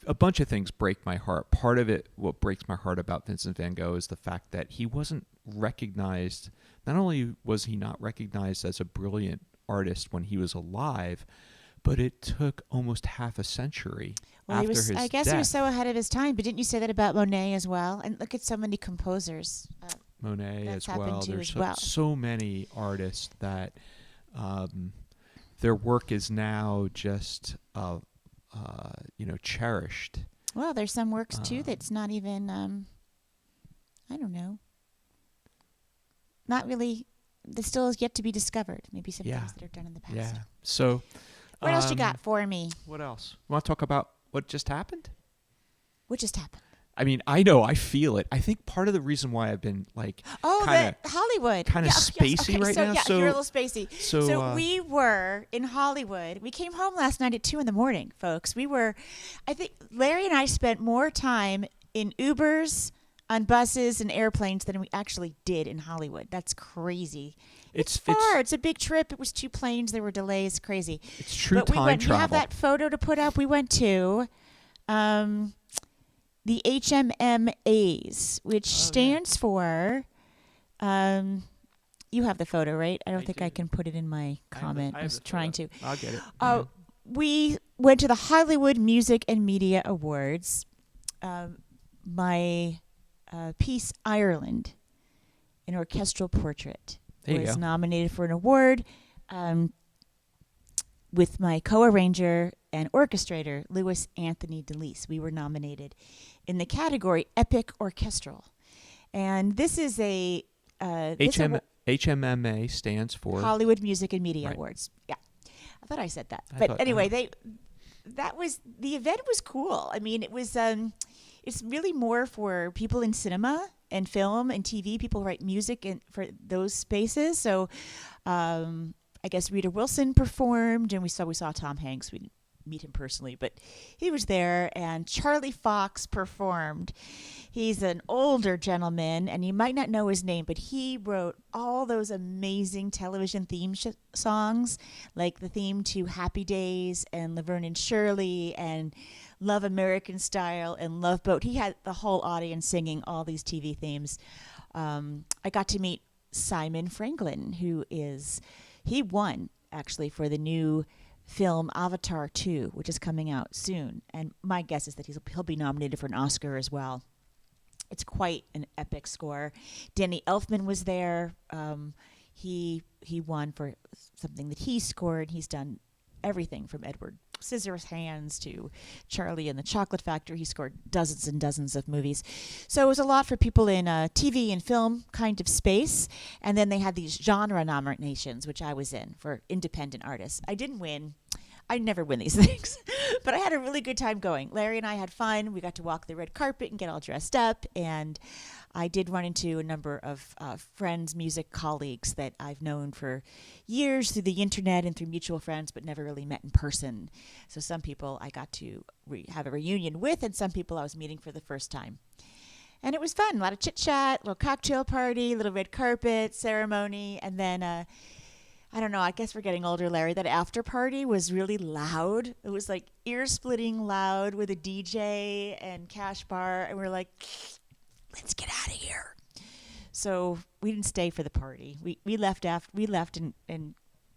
a bunch of things break my heart. Part of it, what breaks my heart about Vincent van Gogh is the fact that he wasn't recognized. Not only was he not recognized as a brilliant artist when he was alive, but it took almost half a century after his death. I guess he was so ahead of his time. But didn't you say that about Monet as well? And look at so many composers. Monet that's as well. happened to There's as well. so many artists that their work is now just cherished. Well, there's some works too that's not even I don't know. Not really. That still is yet to be discovered. Maybe some things that are done in the past. Yeah. So, what else you got for me? What else? You want to talk about what just happened? What just happened? I mean, I know, I feel it. I think part of the reason why I've been like Hollywood kind of spacey right now. Yeah, you're a little spacey. So we were in Hollywood. We came home last night at 2 a.m, folks. I think Larry and I spent more time in Ubers, on buses and airplanes than we actually did in Hollywood. That's crazy. It's far. It's a big trip. It was 2 planes. There were delays. Crazy. It's true time travel. We have that photo to put up. We went to the HMMAs, which stands for. You have the photo, right? I don't think I can put it in my comment. I was trying to. I'll get it. We went to the Hollywood Music and Media Awards. My piece, Ireland, an orchestral portrait, was nominated for an award with my co-arranger and orchestrator, Louis Anthony DeLise. We were nominated in the category Epic Orchestral. And this is a... HMMA stands for... Hollywood Music and Media Awards. Yeah. I thought I said that. The event was cool. I mean, it was... It's really more for people in cinema and film and TV. People write music for those spaces. So I guess Rita Wilson performed, and we saw Tom Hanks. We didn't meet him personally, but he was there. And Charlie Fox performed. He's an older gentleman, and you might not know his name, but he wrote all those amazing television theme songs, like the theme to Happy Days and Laverne and Shirley and Love American Style and Love Boat. He had the whole audience singing all these TV themes. I got to meet Simon Franklin, he won actually for the new film Avatar 2, which is coming out soon. And my guess is that he'll be nominated for an Oscar as well. It's quite an epic score. Danny Elfman was there. He won for something that he scored. He's done everything from Edward Scissorhands to Charlie and the Chocolate Factory. He scored dozens and dozens of movies. So it was a lot for people in TV and film kind of space. And then they had these genre nominations, which I was in for independent artists. I didn't win. I never win these things. But I had a really good time going. Larry and I had fun. We got to walk the red carpet and get all dressed up. And I did run into a number of friends, music colleagues that I've known for years through the internet and through mutual friends, but never really met in person. So some people I got to have a reunion with, and some people I was meeting for the first time. And it was fun. A lot of chit-chat, little cocktail party, little red carpet ceremony, and then... I don't know, I guess we're getting older, Larry. That after party was really loud. It was like ear-splitting loud with a DJ and cash bar. And we're like, let's get out of here. So we didn't stay for the party. We left and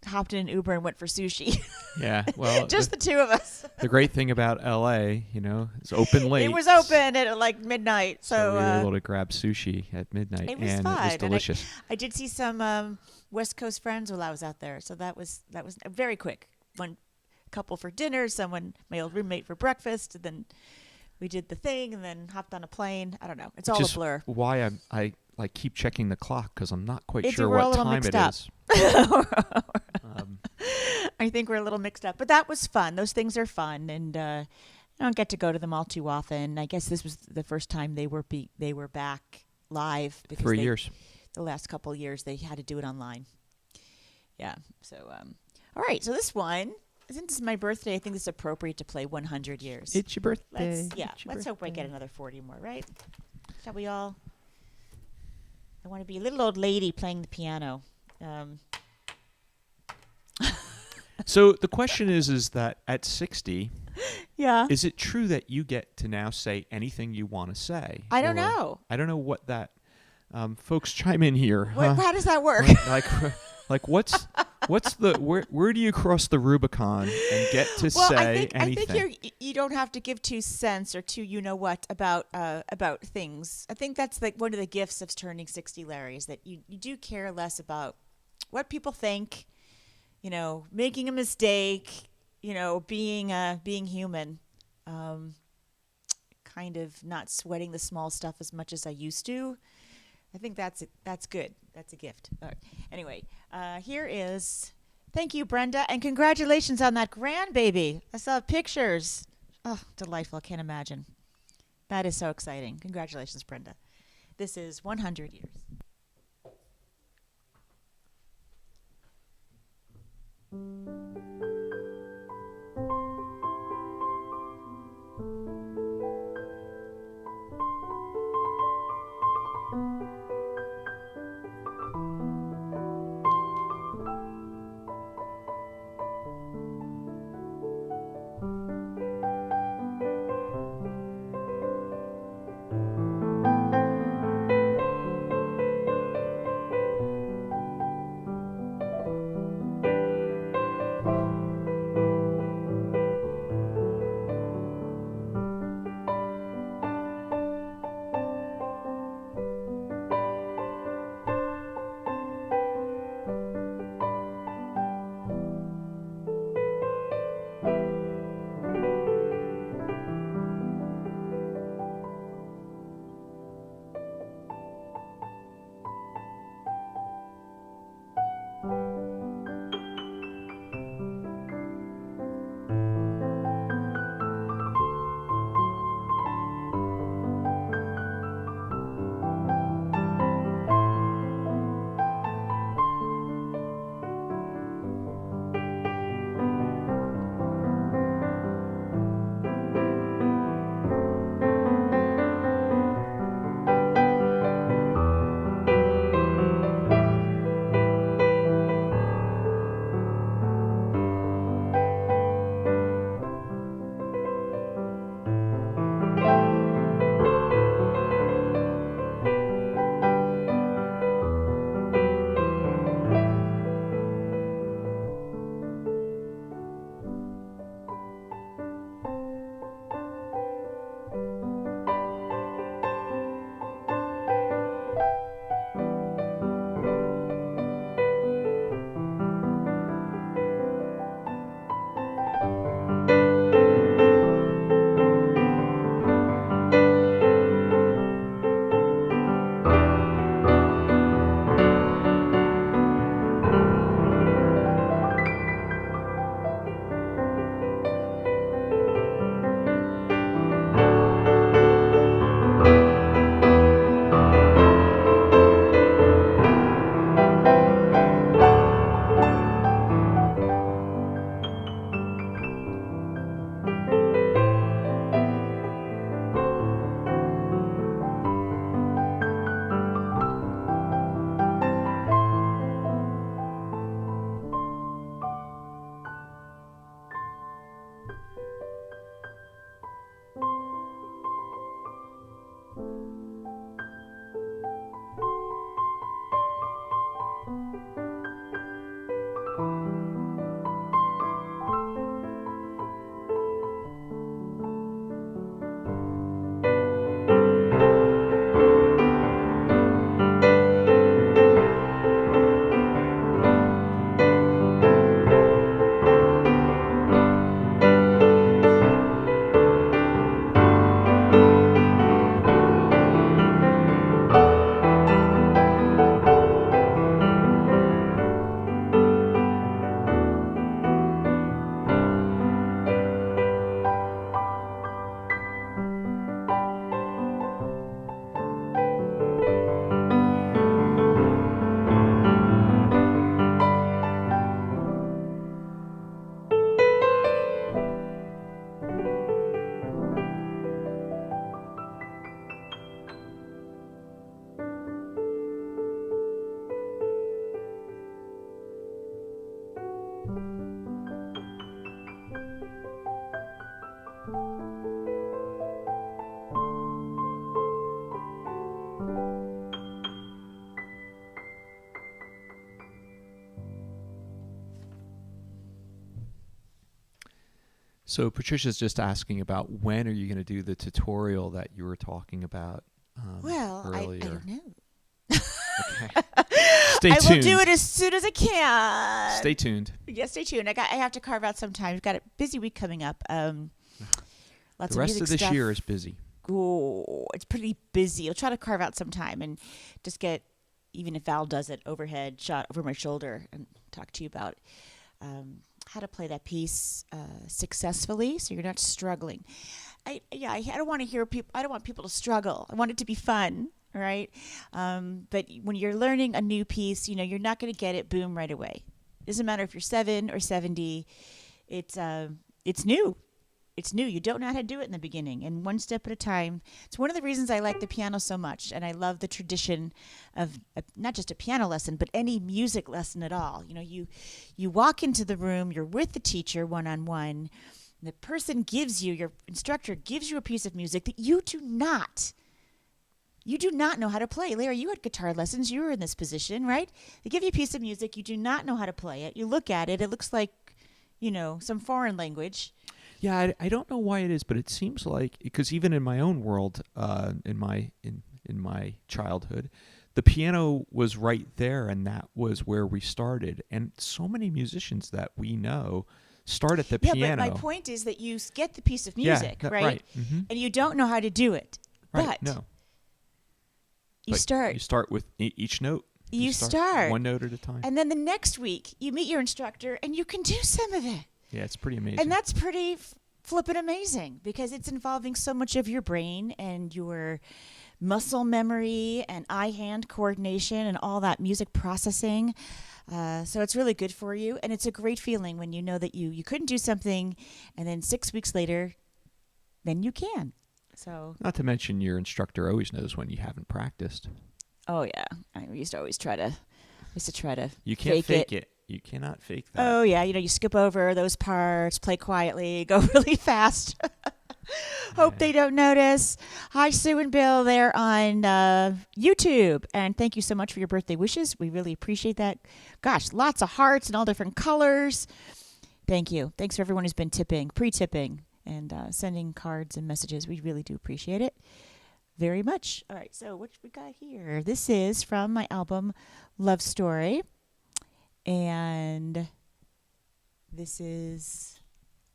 hopped in an Uber and went for sushi. Yeah, well. Just the two of us. The great thing about L.A., it's open late. It was open at like midnight. So we were able to grab sushi at midnight. It was and fun. It was delicious. I did see some West Coast friends while I was out there. So that was very quick. One couple for dinner, my old roommate for breakfast, and then we did the thing and then hopped on a plane. I don't know. It's all a blur. Why I like keep checking the clock because I'm not quite sure what time it is. I think we're a little mixed up, but that was fun. Those things are fun, and I don't get to go to them all too often. I guess this was the first time they were back live because 3 years. The last couple of years they had to do it online. Yeah. So all right. So this one, since it's my birthday, I think it's appropriate to play 100 years. It's your birthday. Let's hope I get another 40 more, right? Shall we all? I want to be a little old lady playing the piano. So the question is that at 60, Yeah. is it true that you get to now say anything you want to say? I don't know. I don't know what that. Folks, chime in here. How does that work? Like what's the where do you cross the Rubicon and get to say anything? I think you don't have to give 2 cents or 2 you know what about things. I think that's like one of the gifts of turning 60, Larry, is that you do care less about what people think. You know, making a mistake. You know, being human. Kind of not sweating the small stuff as much as I used to. I think that's good. That's a gift. All right. Anyway, here is, thank you, Brenda, and congratulations on that grandbaby. I saw pictures. Oh, delightful. Can't imagine. That is so exciting. Congratulations, Brenda. This is 100 years. So Patricia's just asking about when are you going to do the tutorial that you were talking about earlier? I don't know. Okay. Stay tuned. I will do it as soon as I can. Stay tuned. Yeah, stay tuned. I have to carve out some time. We've got a busy week coming up. Lots The rest of this stuff. year is busy. Oh, it's pretty busy. I'll try to carve out some time and just get, even if Val does it, overhead shot over my shoulder and talk to you about how to play that piece successfully, so you're not struggling. I don't want to hear people. I don't want people to struggle. I want it to be fun, right? But when you're learning a new piece, you're not going to get it boom right away. It doesn't matter if you're 7 or 70. It's new. It's new. You don't know how to do it in the beginning, and one step at a time. It's one of the reasons I like the piano so much, and I love the tradition of not just a piano lesson, but any music lesson at all. You walk into the room, you're with the teacher one-on-one. The person gives you, your instructor gives you a piece of music that you do not know how to play. Larry, you had guitar lessons. You were in this position, right? They give you a piece of music. You do not know how to play it. You look at it. It looks like, some foreign language. Yeah, I don't know why it is, but it seems like, because even in my own world, in my childhood, the piano was right there, and that was where we started. And so many musicians that we know start at the piano. Yeah, but my point is that you get the piece of music, right? Mm-hmm. And you don't know how to do it. Right, but no. You start. You start with each note. You start. One note at a time. And then the next week, you meet your instructor, and you can do some of it. Yeah, it's pretty amazing. And that's pretty flippin' amazing, because it's involving so much of your brain and your muscle memory and eye-hand coordination and all that music processing. So it's really good for you. And it's a great feeling when you know that you couldn't do something, and then 6 weeks later, then you can. So not to mention your instructor always knows when you haven't practiced. Oh, yeah. I used to try to You can't fake it. You cannot fake that. Oh, yeah. You skip over those parts, play quietly, go really fast. Hope they don't notice. Hi, Sue and Bill. They're on YouTube. And thank you so much for your birthday wishes. We really appreciate that. Gosh, lots of hearts and all different colors. Thank you. Thanks for everyone who's been tipping, pre-tipping, and sending cards and messages. We really do appreciate it very much. All right, so what we got here? This is from my album Love Story. And this is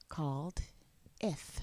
called If.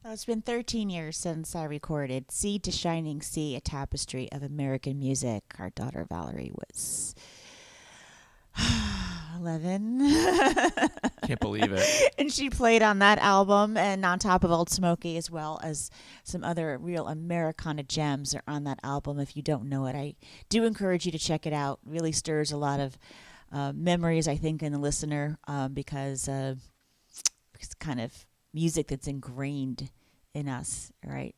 Well, it's been 13 years since I recorded Sea to Shining Sea, a tapestry of American music. Our daughter Valerie was 11. Can't believe it. And she played on that album and on top of Old Smoky, as well as some other real Americana gems are on that album. If you don't know it, I do encourage you to check it out. It really stirs a lot of memories, I think, in the listener because it's kind of music that's ingrained in us, right?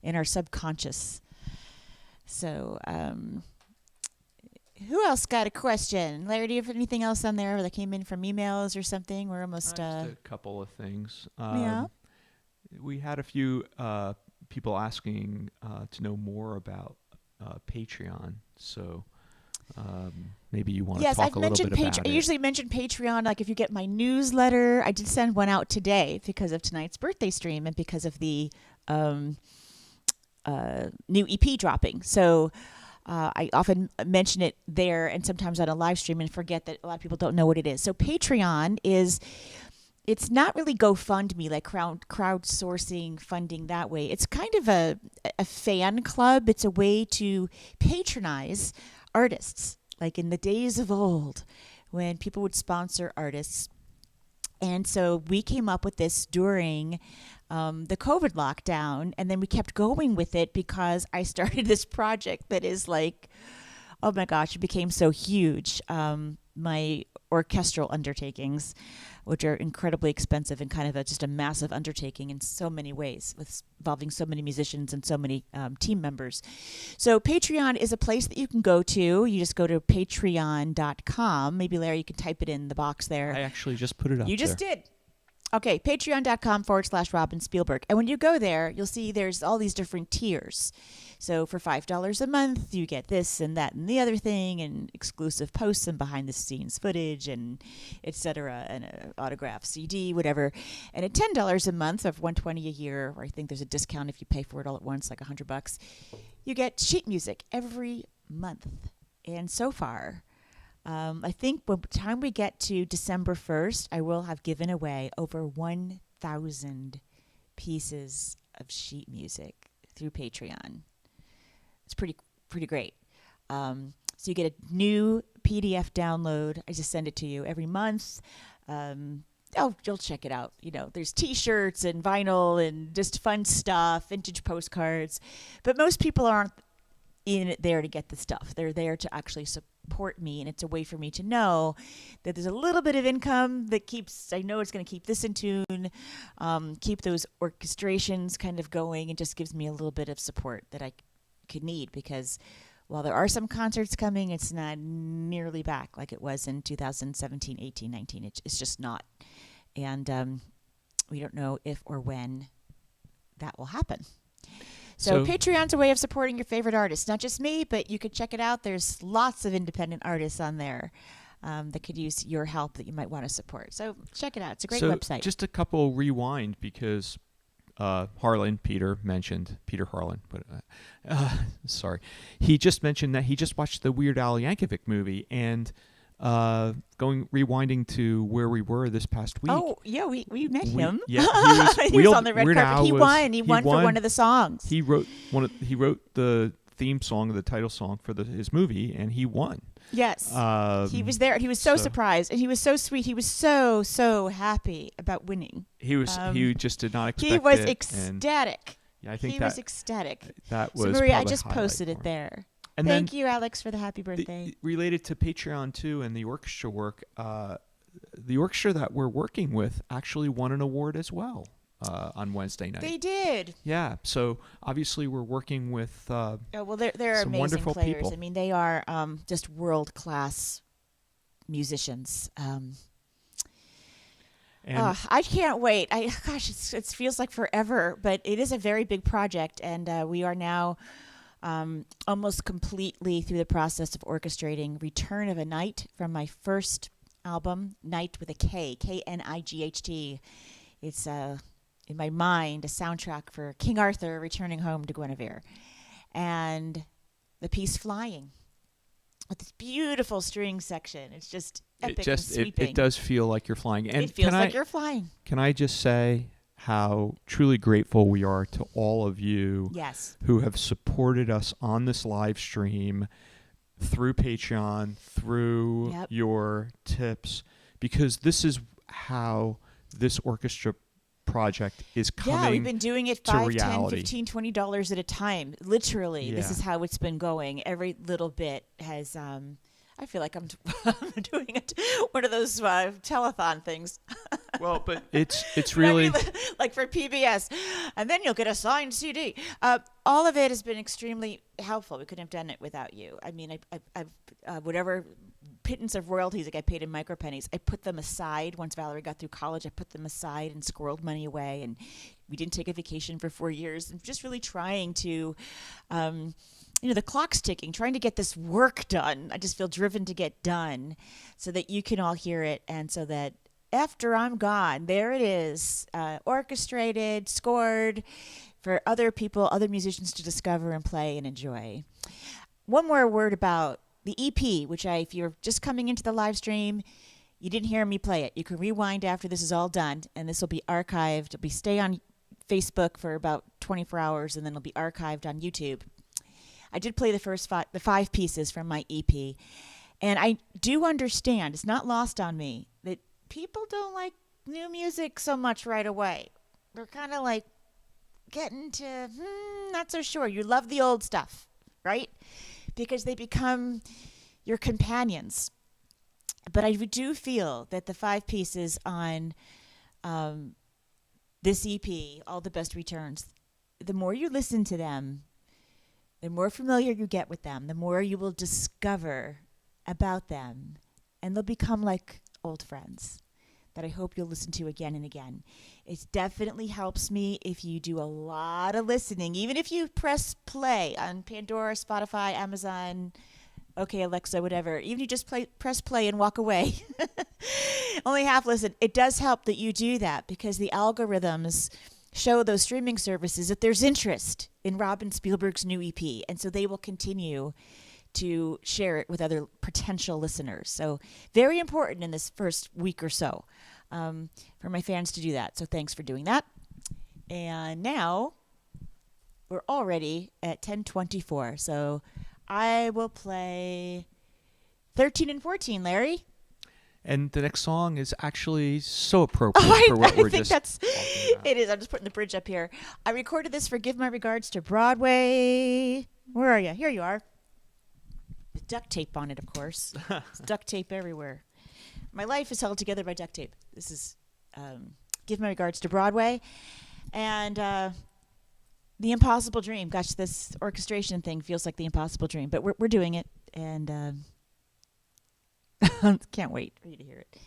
In our subconscious. So, who else got a question? Larry, do you have anything else on there that came in from emails or something? We're almost... Just a couple of things. Yeah. We had a few people asking to know more about Patreon. So maybe you want to talk a little bit about it. I usually mention Patreon, like if you get my newsletter. I did send one out today because of tonight's birthday stream and because of the new EP dropping. So I often mention it there and sometimes on a live stream and forget that a lot of people don't know what it is. So Patreon is... It's not really GoFundMe, like crowdsourcing funding that way. It's kind of a fan club. It's a way to patronize artists, like in the days of old when people would sponsor artists. And so we came up with this during the COVID lockdown, and then we kept going with it because I started this project that is like, oh my gosh, it became so huge. My orchestral undertakings, which are incredibly expensive and kind of just a massive undertaking in so many ways, involving so many musicians and so many team members. So Patreon is a place that you can go to. You just go to patreon.com. Maybe, Larry, you can type it in the box there. I actually just put it up there. You just did. Okay, patreon.com/Robin Spielberg. And when you go there, you'll see there's all these different tiers. So for $5 a month, you get this and that and the other thing, and exclusive posts and behind-the-scenes footage and et cetera, and an autograph CD, whatever. And at $10 a month, of $120 a year, or I think there's a discount if you pay for it all at once, like $100, you get sheet music every month. And so far, I think by the time we get to December 1st, I will have given away over 1,000 pieces of sheet music through Patreon. It's pretty great. So you get a new PDF download. I just send it to you every month. You'll check it out. You know, there's T-shirts and vinyl and just fun stuff, vintage postcards. But most people aren't in it there to get the stuff. They're there to actually support me, and it's a way for me to know that there's a little bit of income that keeps, I know it's going to keep this in tune, keep those orchestrations kind of going, and just gives me a little bit of support that I could need, because while there are some concerts coming, it's not nearly back like it was in 2017, 18, 19. It's just not. And we don't know if or when that will happen. So Patreon's a way of supporting your favorite artists. Not just me, but you could check it out. There's lots of independent artists on there that could use your help that you might want to support. So check it out. It's a great website. Just a couple rewind, because Peter Harlan, but sorry. He just mentioned that he just watched the Weird Al Yankovic movie, and rewinding to where we were this past week. Oh, yeah, we met him. Yeah, he was on the red carpet. He won for one of the songs. He wrote the theme song, the title song for his movie, and he won. Yes. He was there. He was so surprised, and he was so sweet. He was so happy about winning. He just did not expect it. He was ecstatic. Yeah, I think he was ecstatic. That was so Maria, I just posted it there. And thank you, Alex, for the happy birthday. Related to Patreon too, and the orchestra work, the orchestra that we're working with actually won an award as well on Wednesday night. They did. Yeah. So obviously we're working with they're some amazing wonderful players. people. I mean, they are just world-class musicians. I can't wait. It feels like forever, but it is a very big project, and we are now almost completely through the process of orchestrating Return of a Night from my first album, Night with a K, K-N-I-G-H-T. It's in my mind a soundtrack for King Arthur returning home to Guinevere, and the piece Flying with this beautiful string section. It's just epic and sweeping. It does feel like you're flying. And it feels like you're flying. Can I just say how truly grateful we are to all of you Yes. who have supported us on this live stream through Patreon, through Yep. your tips, because this is how this orchestra project is coming. Yeah, we've been doing it to $5, $10, reality. $15, $20 at a time. Literally, this Yeah. is how it's been going. Every little bit has. I feel like I'm doing one of those telethon things. Well, but it's You know what I really mean? Like for PBS, and then you'll get a signed CD. All of it has been extremely helpful. We couldn't have done it without you. I mean, I've whatever pittance of royalties like I paid in micropennies, I put them aside. Once Valerie got through college, I put them aside and squirreled money away. And we didn't take a vacation for 4 years. I'm just really trying to. The clock's ticking, trying to get this work done. I just feel driven to get done so that you can all hear it, and so that after I'm gone, there it is, orchestrated, scored for other people, other musicians to discover and play and enjoy. One more word about the EP, which if you're just coming into the live stream, you didn't hear me play it. You can rewind after this is all done, and this will be archived. It'll stay on Facebook for about 24 hours, and then it'll be archived on YouTube. I did play the 5 pieces from my EP, and I do understand, it's not lost on me, that people don't like new music so much right away. They're kind of like getting to, not so sure. You love the old stuff, right? Because they become your companions. But I do feel that the 5 pieces on this EP, All the Best Returns, the more you listen to them, the more familiar you get with them, the more you will discover about them, and they'll become like old friends that I hope you'll listen to again and again. It definitely helps me if you do a lot of listening, even if you press play on Pandora, Spotify, Amazon, okay, Alexa, whatever. Even if you just press play and walk away, only half listen. It does help that you do that because the algorithms show those streaming services that there's interest in Robin Spielberg's new EP, and so they will continue to share it with other potential listeners. So very important in this first week or so for my fans to do that. So thanks for doing that. And now we're already at 10:24, so I will play 13 and 14, Larry. and the next song is actually so appropriate for what we're just talking about. It is. I'm just putting the bridge up here. I recorded this for Give My Regards to Broadway. Where are you? Here you are. With duct tape on it, of course. There's duct tape everywhere. My life is held together by duct tape. This is Give My Regards to Broadway. And The Impossible Dream. Gosh, this orchestration thing feels like the impossible dream. But we're doing it. And can't wait for you to hear it.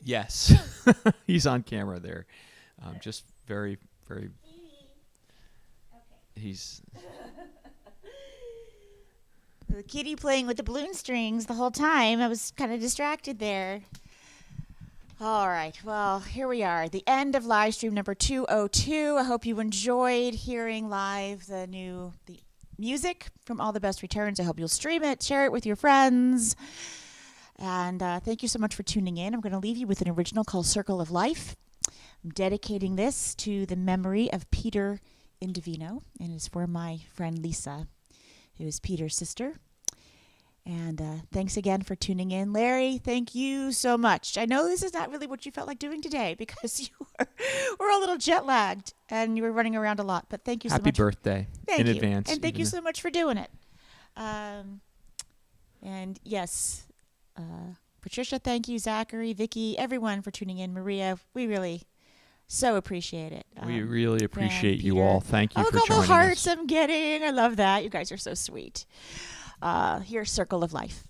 Yes. He's on camera there. Just very, very... He's... The kitty playing with the balloon strings the whole time. I was kind of distracted there. All right. Well, here we are. The end of live stream number 202. I hope you enjoyed hearing live the music from All the Best Returns. I hope you'll stream it, share it with your friends. And thank you so much for tuning in. I'm going to leave you with an original called Circle of Life. I'm dedicating this to the memory of Peter Indovino, and it's for my friend Lisa, who is Peter's sister. And thanks again for tuning in. Larry, thank you so much. I know this is not really what you felt like doing today because you were a little jet lagged and you were running around a lot. But thank you so much. Happy birthday in advance. And thank you so much for doing it. And yes, Patricia, thank you. Zachary, Vicky, everyone for tuning in. Maria, we really so appreciate it. We really appreciate you all. Thank you for joining us. Look all the hearts us. I'm getting. I love that. You guys are so sweet. Here's Circle of Life.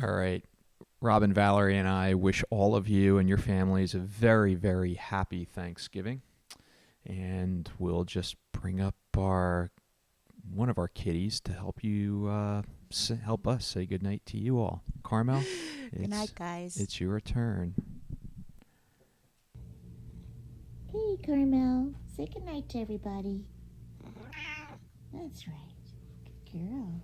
All right. Robin, Valerie, and I wish all of you and your families a very, very happy Thanksgiving. And we'll just bring up one of our kitties to help you help us say goodnight to you all. Carmel, good night, guys. It's your turn. Hey, Carmel, say goodnight to everybody. That's right. Good girl.